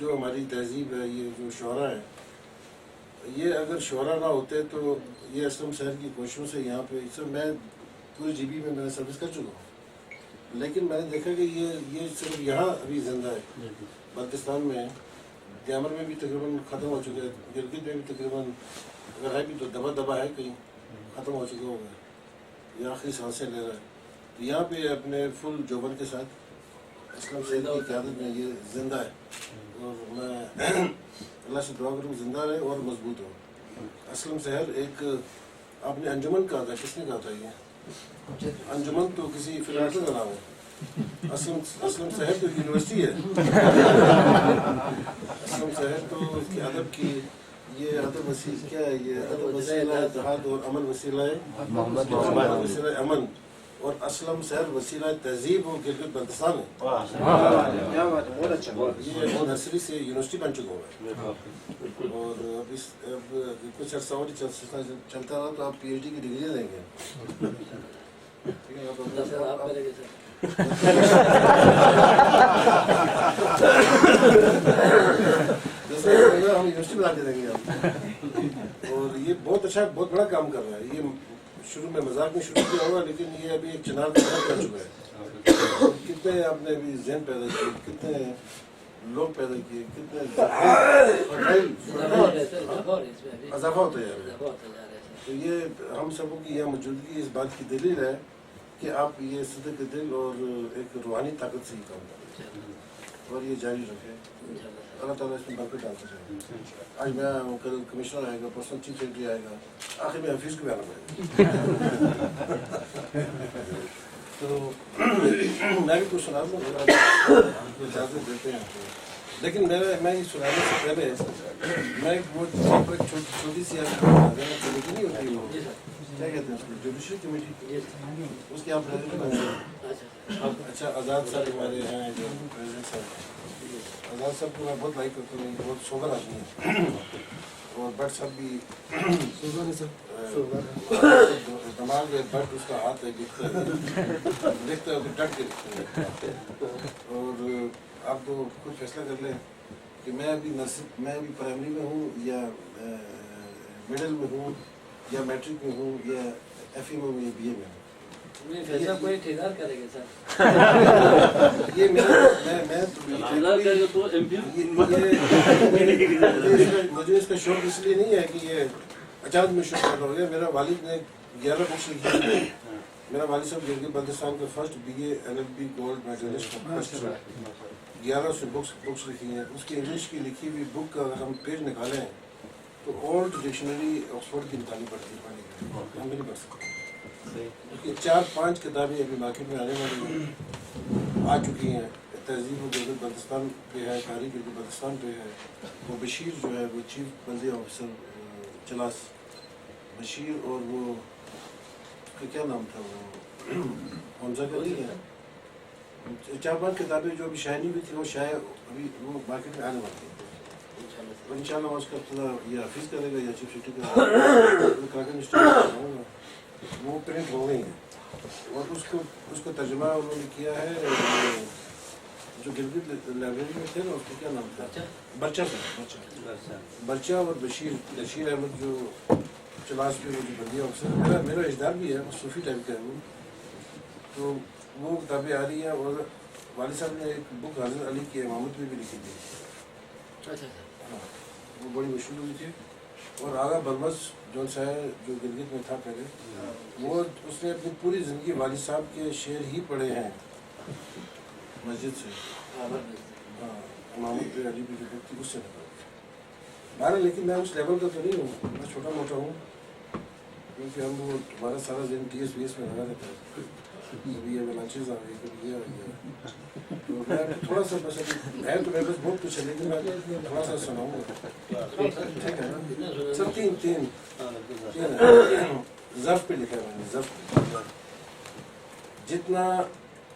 جو ہماری تہذیب ہے، یہ جو شعراء ہیں، یہ اگر شعراء نہ ہوتے تو یہ اسلم شہر کی کوششوں سے یہاں پہ سر میں پوری جی بی میں نے سروس کر چکا ہوں، لیکن میں نے دیکھا کہ یہ صرف یہاں ابھی زندہ ہے، بلتستان میں ہے، دیامر میں بھی تقریباً ختم ہو چکا ہے، گلگت میں بھی تقریباً اگر ہے بھی تو دبا دبا ہے، کہیں ختم ہو چکا ہوگا، یہ آخری سانسیں لے رہا ہے. تو یہاں پہ اپنے فل جوبن کے ساتھ اسلم شہر کی قیادت میں یہ زندہ ہے، اور میں اللہ سے دعا کروں زندہ رہے اور مضبوط ہو. اسلم شہر ایک آپ نے انجمن کہا تھا، کس نے کہا تھا یہ انجمن؟ تو کسی فلاسفر کا نام ہے. اسلم شہر تو یونیورسٹی ہے. اسلم شہر تو اس کی ادب کی یہ ادب وسیلہ کیا ہے، یہ ادب وسیلہ اتحاد اور امن وسیلہ وسیلہ امن، اور اسلم شہر وسیلہ تہذیب اور گلگت بلتستان ہے. یہ نرسری سے یونیورسٹی بن چکا ہوا ہے، اور اب کچھ عرصہ اور چلتا رہا تو آپ پی ایچ ڈی کی ڈگری دیں گے. ہم یونیورسٹی بنا کے دیں گے آپ. اور یہ بہت اچھا بہت بڑا کام کر رہا ہے. یہ شروع میں مذاق میں شروع کیا ہوگا، لیکن یہ ابھی ایک چنار کا کام کر چکا ہے. کتنے آپ نے ابھی ذہن پیدا کیے، کتنے لوگ پیدا کیے، کتنے اضافہ ہوتا جا رہا ہے. تو یہ ہم سبوں کی یہاں موجودگی اس بات کی دلیل ہے کہ آپ یہ صدق دل اور ایک روحانی طاقت سے ہی کام کریں، اور یہ جاری رکھیں. اللہ تعالیٰ اس میں برکت ڈالتا جائے. آج میں کل کمشنر آئے گا، پرسنل چیف سیکرٹری آئے گا، آخر میں حفیظ کو بھی آنا پڑے گا. تو میں بھی کچھ سنا دوں، اجازت دیتے ہیں. لیکن میں یہ سنانے سے پہلے میں ایک چھوٹی سی کمیٹی نہیں ہوتی، کیا کہتے ہیں اس کو، جوڈیشل کمیٹی، اس کے آپ پریزیڈنٹ ہیں. اچھا آزاد صاحب ہمارے ہیں جو پریزیڈنٹ صاحب. آزاد صاحب کو میں بہت لائک کرتا ہوں، بہت سوبر آدمی ہے. اور بٹ صاحب بھی دماغ ہے، بٹ اس کا ہاتھ ہے، لکھتا ہے ڈٹ کے لکھتا ہے. اور آپ تو خود فیصلہ کر لیں کہ میں ابھی پرائمری میں ہوں یا مڈل میں ہوں یا میٹرک میں ہوں یا ایف اے میں ہوں یا بی اے میں ہوں. فیصلہ کوئی ٹھیکار کرے گا سر. یہ مجھے اس کا شوق اس لیے نہیں ہے کہ یہ اچانک میں شوق پیدا ہو گیا. میرا والد نے 11 بکس لکھی. میرا والد صاحب گلگت بلتستان کا first BA LLB gold medalist, 1100 books لکھی ہیں. اس کی انگلش کی لکھی ہوئی بک کا اگر ہم پیج نکالیں تو اولڈ ڈکشنری آکسفورڈ کی نکالنی پڑتی ہے پڑھنے کے لیے، ہم بھی نہیں پڑھ سکتے. اس کی 4-5 کتابیں ابھی مارکیٹ میں آنے والی ہیں، آ چکی ہیں. تہذیب و گلگت بلتستان پہ ہے، تاریخ گلگت بلتستان پہ ہے. وہ بشیر جو ہے وہ چیف بلدیہ آفیسر چلاس بشیر، اور وہ کیا نام تھا، وہ حمزہ کا نہیں ہے. 4-5 کتابیں جو ابھی شائع نہیں ہوئی تھی وہ شائع ابھی وہ مارکیٹ میں آنے والی ہیں. ان شاء اللہ اس کا ابتدا یہ حفیظ کرے گا یا چیف سیکرٹری کرے گا. وہ پرنٹ ہو گئی ہیں، اور اس کو ترجمہ انہوں نے کیا ہے جو گلگت لائبریری میں تھے نا، اس کو کیا نام تھا، برچہ برچہ اور بشیر احمد جو چلاس پہ جو بندی افسر. میرا رشتہ بھی ہے، صوفی ٹائپ کا ہے وہ. تو وہ کتابیں آ رہی ہیں. اور والد صاحب نے ایک بک حضرت علی کی امامت میں بھی لکھی تھی، وہ بڑی مشہور ہوئی تھی. اور آغا برمس جون صاحب جو گلگت میں تھا پہلے، وہ اس نے اپنی پوری زندگی والد صاحب کے شعر ہی پڑھے ہیں مسجد سے. امامت پہ علی بھی جو بک تھی اس سے نکال. بہرحال لیکن میں اس لیول کا تو نہیں ہوں، میں چھوٹا موٹا ہوں، کیونکہ ہم وہ ہمارا سارا ذہن TS VS میں لگا رہتا ہے. کبھی یہ لنچز آ گئی، کبھی یہ آ گیا. تو میں تھوڑا سا بس ہے تو میرے پاس بہت کچھ ہے، لیکن میں تھوڑا سا سناؤں گا. ٹھیک ہے نا سر؟ تین ظرف پہ لکھا ہے میں نے. ظرف جتنا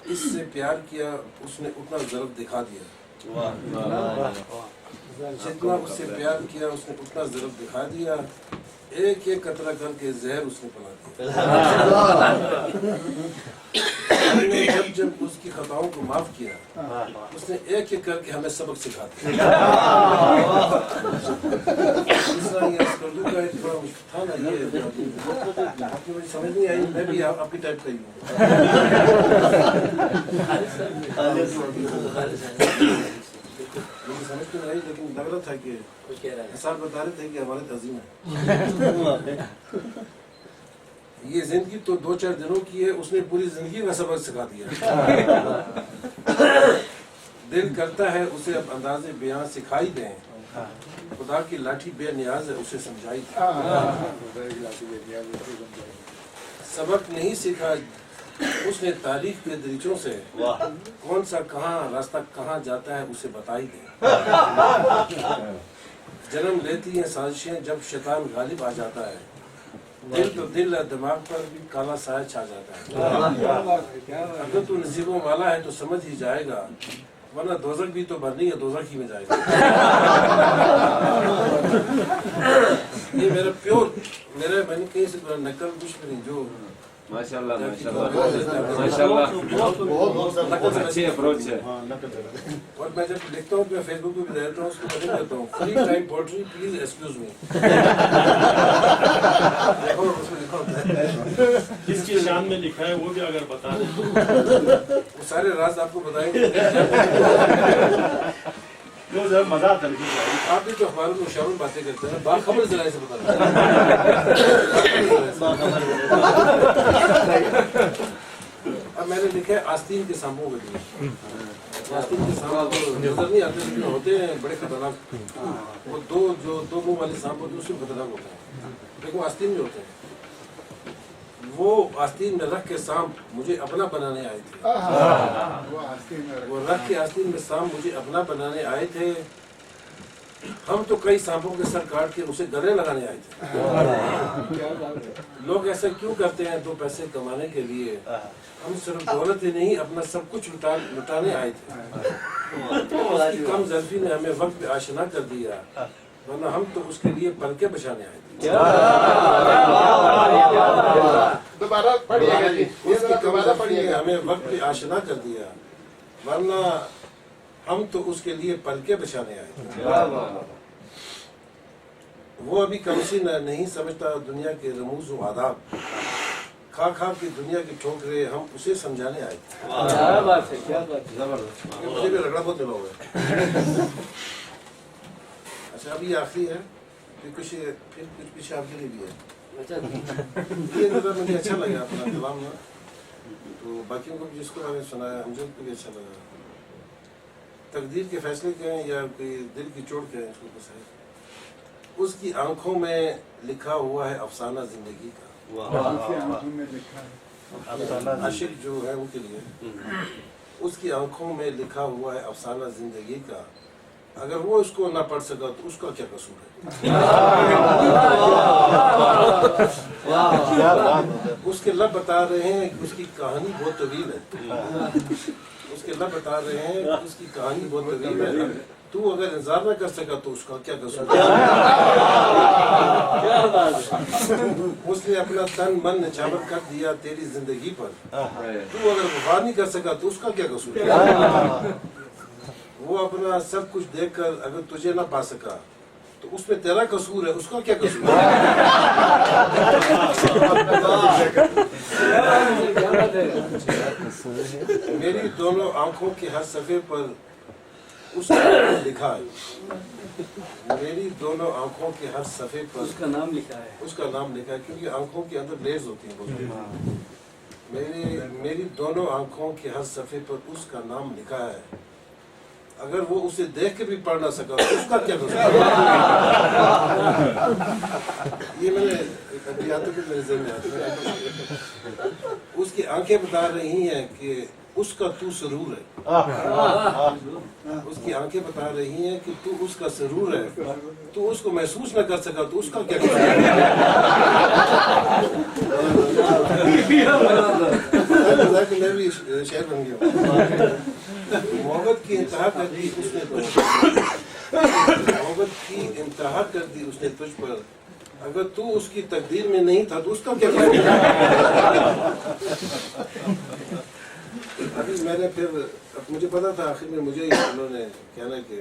اس سے پیار کیا اس نے اتنا ظرف دکھا دیا. جتنا اس سے پیار کیا اس نے اتنا ظرف دکھا دیا. ایک ایک قطرہ کر کے زہر اس نے پلا دیا. ہم نے جب اس کی خطاؤں کو معاف کیا اس نے ایک ایک کر کے ہمیں سبق سکھا دیا. اردو کا ایک تھوڑا تھا نا یہ آپ کی مجھے سمجھ نہیں آئی, میں بھی آپ کی ٹائپ کا ہی ہوں. مجھے سمجھ تو نہیں آئی لیکن لگ رہا تھا کہ احسان بتا رہے تھے کہ ہمارے تعظیم ہے. یہ زندگی تو 2-4 دنوں کی ہے, اس نے پوری زندگی کا سبق سکھا دیا. دل کرتا ہے اسے اب انداز بیان سکھائی دیں, خدا کی لاٹھی بے نیاز ہے اسے سمجھائی دیں. سبق نہیں سیکھا اس نے تاریخ کے دریچوں سے, کون سا کہاں راستہ کہاں جاتا ہے اسے بتائی دیں. جنم لیتی ہیں سازشیں جب شیطان غالب آ جاتا ہے, دل تو دل ہے دماغ پر بھی کالا سایہ چھا جاتا ہے. اگر تو نصیبوں والا ہے تو سمجھ ہی جائے گا, ورنہ دوزخ بھی تو بھرنی ہے, دوزخ ہی میں جائے گا. یہ میرا پیور میں نے کہیں سے نقل کچھ بھی نہیں, جو ماشاءاللہ بہت اچھی اپروچ ہے. اور میں جب لکھتا ہوں میں فیس بک پہ بھی دیتا ہوں, اس کو میں کہتا ہوں free time poetry please excuse me. جس کی شان میں لکھا ہے وہ بھی اگر بتا دیں وہ سارے راز آپ کو بتائیں گے. مزہ آتا ہے. آپ بھی تو اخباروں میں شامل باتیں کرتے ہیں, باخبر ذرائع سے بتا. اب میں نے لکھا ہے آستین کے سانپوں کے لیے. آستین کے سانپ نظر نہیں آتے لیکن ہوتے ہیں بڑے خطرناک. وہ دو منہ والے سانپ ہوتے ہیں, اس سے خطرناک ہوتے ہیں, لیکن وہ آستین میں ہوتے ہیں. وہ آستین میں رکھ کے سانپ مجھے اپنا بنانے آئے تھے. وہ رکھ کے آستین میں سانپ مجھے اپنا بنانے آئے تھے. ہم تو کئی سانپوں کے سر کاٹ کے اسے گلے لگانے آئے تھے. لوگ ایسا کیوں کرتے ہیں 2 پیسے کمانے کے لیے؟ ہم صرف دولت ہی نہیں اپنا سب کچھ لٹانے آئے تھے. اس کی کم ظرفی نے ہمیں وقت پہ آشنا کر دیا, ورنہ ہم تو اس کے لیے پلکیں بچھانے آئے تھے. دوبارہ پڑھیے گا جی, اس کی کم ظرفی نے ہمیں وقت پہ آشنا کر دیا, ورنہ ہم تو اس کے لیے پلکیں بچھانے آئے تھے. وہ ابھی کمسی نہیں سمجھتا دنیا کے رموز و آداب, کھا کھا کے دنیا کی ٹھوکرے ہم اسے سمجھانے آئے تھے. کیا بات ہے, کیا بات ہے. مجھے بھی رگڑا بہت ملا ہوا ہے. اچھا ابھی آخری ہے, پھر کچھ پیچھے آپ کے لیے بھی ہے. یہ نظر مجھے اچھا لگا اپنا کلام نا, تو باقیوں کو بھی جس کو میں نے سنایا امجد کو بھی اچھا لگا. تقدیر کے فیصلے کہیں یا کوئی دل کی چوٹ کہیں, اس کو بس ہے. اس کی آنکھوں میں لکھا ہوا ہے افسانہ زندگی کا. عاشق جو ہے ان کے لیے اس کی آنکھوں میں لکھا ہوا ہے افسانہ زندگی کا. اگر وہ اس کو نہ پڑھ سکا تو اس کا کیا قصور ہے؟ اس کے لب بتا رہے ہیں کہ اس کی کہانی بہت طویل ہے. اس کے لب بتا رہے ہیں کہ اس کی کہانی بہت طویل ہے. تو اگر انتظار نہ کر سکا تو اس کا کیا قصور ہے؟ اس نے اپنا تن من نچھاور کر دیا تیری زندگی پر. تو اگر وفا نہیں کر سکا تو اس کا کیا قصور ہے؟ وہ اپنا سب کچھ دیکھ کر اگر تجھے نہ پا سکا تو اس میں تیرا قصور ہے, اس کا کیا قصور ہے؟ میری دونوں آنکھوں کے ہر صفحے پر اس کا نام لکھا ہے. میری دونوں آنکھوں کے ہر صفحے پر اس کا نام لکھا ہے. اس کا نام لکھا ہے کیونکہ آنکھوں کے اندر لیز ہوتی ہیں. میری دونوں آنکھوں کے ہر صفحے پر اس کا نام لکھا ہے. اگر وہ اسے دیکھ کے بھی پڑھ نہ سکا تو اس کا کیا قصور ہے؟ یہ میں نے میرے ذہن میں آتا ہے. اس کی آنکھیں بتا رہی ہیں کہ اس کا تو سرور ہے. اس کی آنکھیں بتا رہی ہیں کہ تو اس کا سرور ہے. تو اس کو محسوس نہ کر سکا تو اس کا کیا قصور ہے؟ میں بھی شہر بن گیا. محبت کی انتہا کر دی اس نے تجھ پر. محبت کی انتہا کر دی اس نے تجھ پر. اگر تو اس کی تقدیر میں نہیں تھا تو اس کا کیا قصور ہے؟ میں نے پھر مجھے پتا تھا آخر میں مجھے انہوں نے کہنا کہ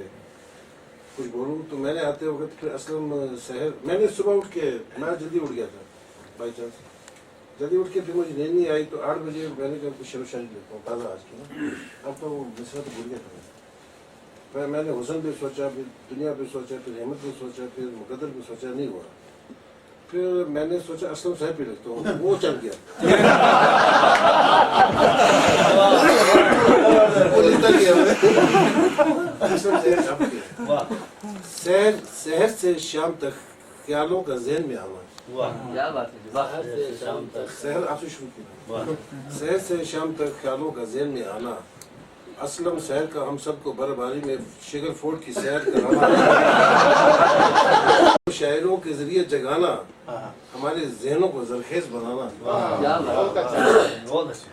کچھ بولوں، تو میں نے آتے وقت پھر اسلم سحر، میں نے صبح اٹھ کے میں جلدی اٹھ گیا تھا بائی چانس، جلدی اٹھ کے پھر مجھے نیند نہیں آئی تو 8 بجے میں نے کہا کچھ شعر و شاعری لکھتا ہوں تازہ آج کی نا، اب تو وہ مصرا تو بھول گیا تھا پھر میں نے حسن بھی سوچا، پھر دنیا بھی سوچا، پھر احمد بھی سوچا، پھر مقدر بھی سوچا، نہیں ہوا، پھر میں نے سوچا اسلم صاحب بھی لکھتا ہوں، وہ چل گیا وہ لکھتا گیا سحر سے شام تک خیالوں کا ذہن میں آنا، کیا بات ہے، سحر آپ سے شروع کیا، سحر سے شام تک خیالوں کا ذہن میں آنا، اسلم سحر کا ہم سب کو برباری میں شگر فورٹ کی سیر کرانا، شاعروں کے ذریعے جگانا، ہمارے ذہنوں کو زرخیز بنانا،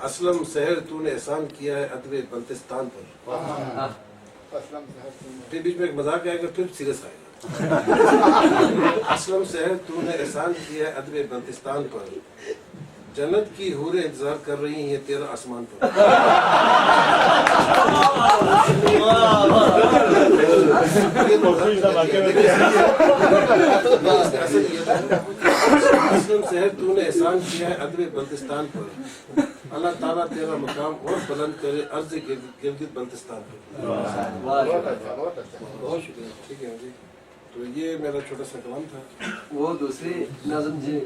اسلم سحر تو نے احسان کیا ہے ادب بلتستان پر، پھر بیچ میں ایک مذاق آئے گا پھر سیریس آئے گا، اسلم سحر تو نے احسان کیا ہے ادب بلتستان پر، جنت کی حوریں انتظار کر رہی ہیں تیرا آسمان پر، اسلم سحر تو نے احسان کیا ہے ادب بلتستان پر، اللہ تعالیٰ تیرا مقام اور بلند کرے عرض گلگت بلتستان پر۔ بہت شکریہ، ٹھیک ہے جی، تو یہ میرا چھوٹا سا کلام تھا۔ وہ دوسری نظم جی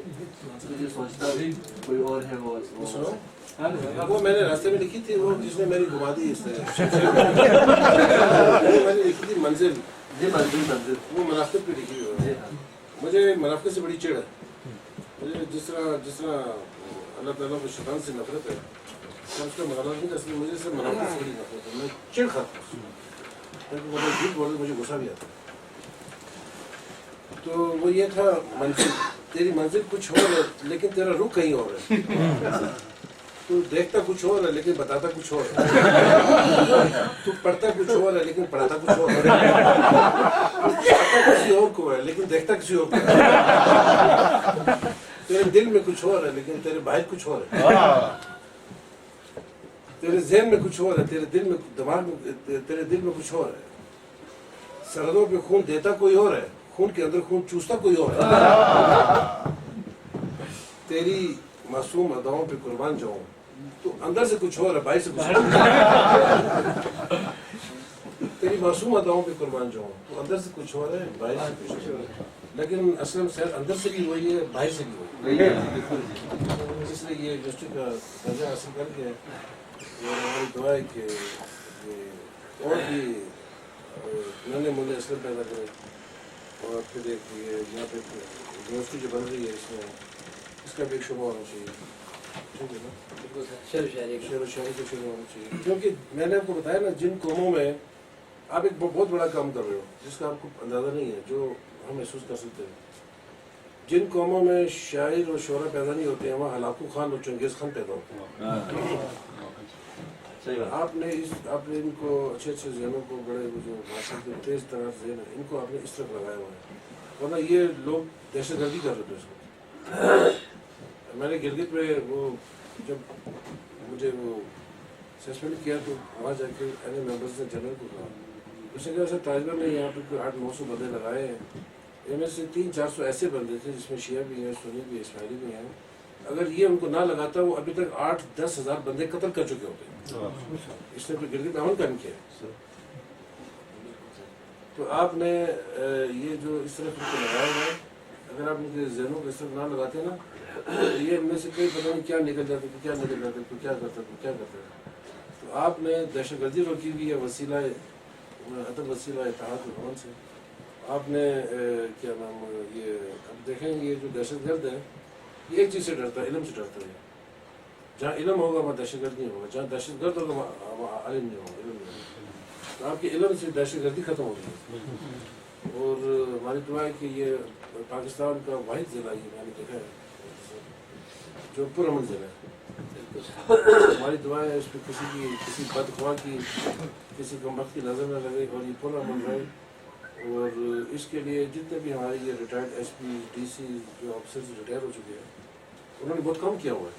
مجھے سوچتا بھی کوئی اور ہے، وہ میں نے راستے میں لکھی تھی، وہ جس نے میری گھما دی اس طرح، میں نے لکھی تھی منزل، وہ منافقت پہ لکھی ہوئی، مجھے منافقت سے بڑی چڑ ہے، مجھے جس طرح اللہ تعالیٰ کو شیطان سے نفرت ہے، میں اس کا مقابلہ نہیں کر سکتی، مجھے صرف منافقت سے بڑی نفرت ہے، میں چڑ کھاتا ہوں، وہ جھوٹ بولے مجھے غصہ بھی آتا ہے۔ تو وہ یہ تھا منزل، تیری منزل کچھ اور ہے لیکن تیرا رخ کہیں اور ہے، تو دیکھتا کچھ اور ہے لیکن بتاتا کچھ اور ہے، تو پڑھتا کچھ اور ہے لیکن پڑھاتا کچھ اور ہے، پڑھتا کسی اور کو ہے لیکن دیکھتا کسی اور کو ہے، تیرے دل میں کچھ اور ہے لیکن تیرے باہر کچھ اور ہے، تیرے ذہن میں کچھ اور ہے، تیرے دل میں دماغ میں تیرے دل میں کچھ اور ہے، سرحدوں پہ خون دیتا کوئی اور ہے، خون کے اندر خون چوستا کوئی اور ہے، تیری معصوم اداؤں پہ قربان جاؤں، تو اندر سے کچھ اور ہے باہر سے کچھ اور ہے، تیری معصوم اداؤں پہ قربان جاؤں، تو اندر سے کچھ اور ہے باہر سے کچھ اور ہے، لیکن اسلم سحر اندر سے بھی وہی ہے باہر سے بھی وہی ہے، اس لیے یہ یونیورسٹی کا درجہ حاصل کر کے ہماری دعا ہے کہ اور بھی ننے مولے اسلم پیدا کرے، اور پھر ایک یہاں پہ یونیورسٹی جو بن رہی ہے اس کا بھی ایک شعبہ ہونا چاہیے، ٹھیک ہے نا، شعر و شاعری کا شعبہ ہونا چاہیے، کیونکہ میں نے آپ کو بتایا نا جن قوموں میں آپ ایک بہت بڑا کام کر رہے ہو جس کا آپ کو اندازہ نہیں ہے، جو ہم محسوس کر سکتے ہیں، جن قوموں میں شاعر اور شعرا پیدا نہیں ہوتے ہیں وہاں ہلاکو خان اور چنگیز خان پیدا ہوتے ہیں، آپ نے ان کو اچھے ذہنوں کو بڑے جو تیز طرح ذہن ہے ان کو آپ نے اس طرح لگایا ہوا ہے، ورنہ یہ لوگ دہشت گردی کر رہے تھے اس کو۔ میں نے گلگت میں وہ جب مجھے وہ سسپینڈ کیا تو وہاں جا کے ممبرس نے جنرل کو کہا، اس نے کہا سر طالبان نے یہاں پہ 800-900 بندے لگائے ہیں، ان میں سے 300-400 ایسے بندے تھے جس میں شیعہ بھی ہیں، سنی بھی، اسماعیلی بھی ہیں، اگر یہ ان کو نہ لگاتا وہ ابھی تک 8-10 ہزار بندے قتل کر چکے ہوتے، اس نے پھر گلگت امن قائم کیا، تو آپ نے یہ جو اس طرح کو لگایا ہوا ہے، اگر آپ ان کے ذہنوں کو اس طرح نہ لگاتے نا، یہ ان میں سے کوئی پتہ نہیں کیا نکل جاتا، کیا نکل جاتا، کیا کرتا، تو آپ نے دہشت گردی روکی ہوئی ہے وسیلہ وسیلہ اتحاد الامن سے، آپ نے کیا نام یہ اب دیکھیں یہ جو دہشت گرد ہے یہ ایک چیز سے ڈرتا ہے، علم سے ڈرتا ہے، جہاں علم ہوگا وہاں دہشت گرد نہیں ہوگا، جہاں دہشت گرد ہوگا وہاں علم نہیں ہوگا، علم نہیں ہوگا، تو آپ کے علم سے دہشت گردی ختم ہو رہی ہے، اور ہماری دعا ہے کہ یہ پاکستان کا واحد ضلع یہ میں نے دیکھا ہے جو پرامن ضلع ہے، ہماری دعا ہے اس پہ کسی بدخواہ کی کسی کمبخت کی نظر نہ لگے اور یہ پرامن رہے، اور اس کے لیے جتنے بھی ہمارے یہ retired S P D C جو آفیسرز ریٹائر ہو چکے ہیں انہوں نے بہت کام کیا ہوا ہے،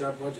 4-5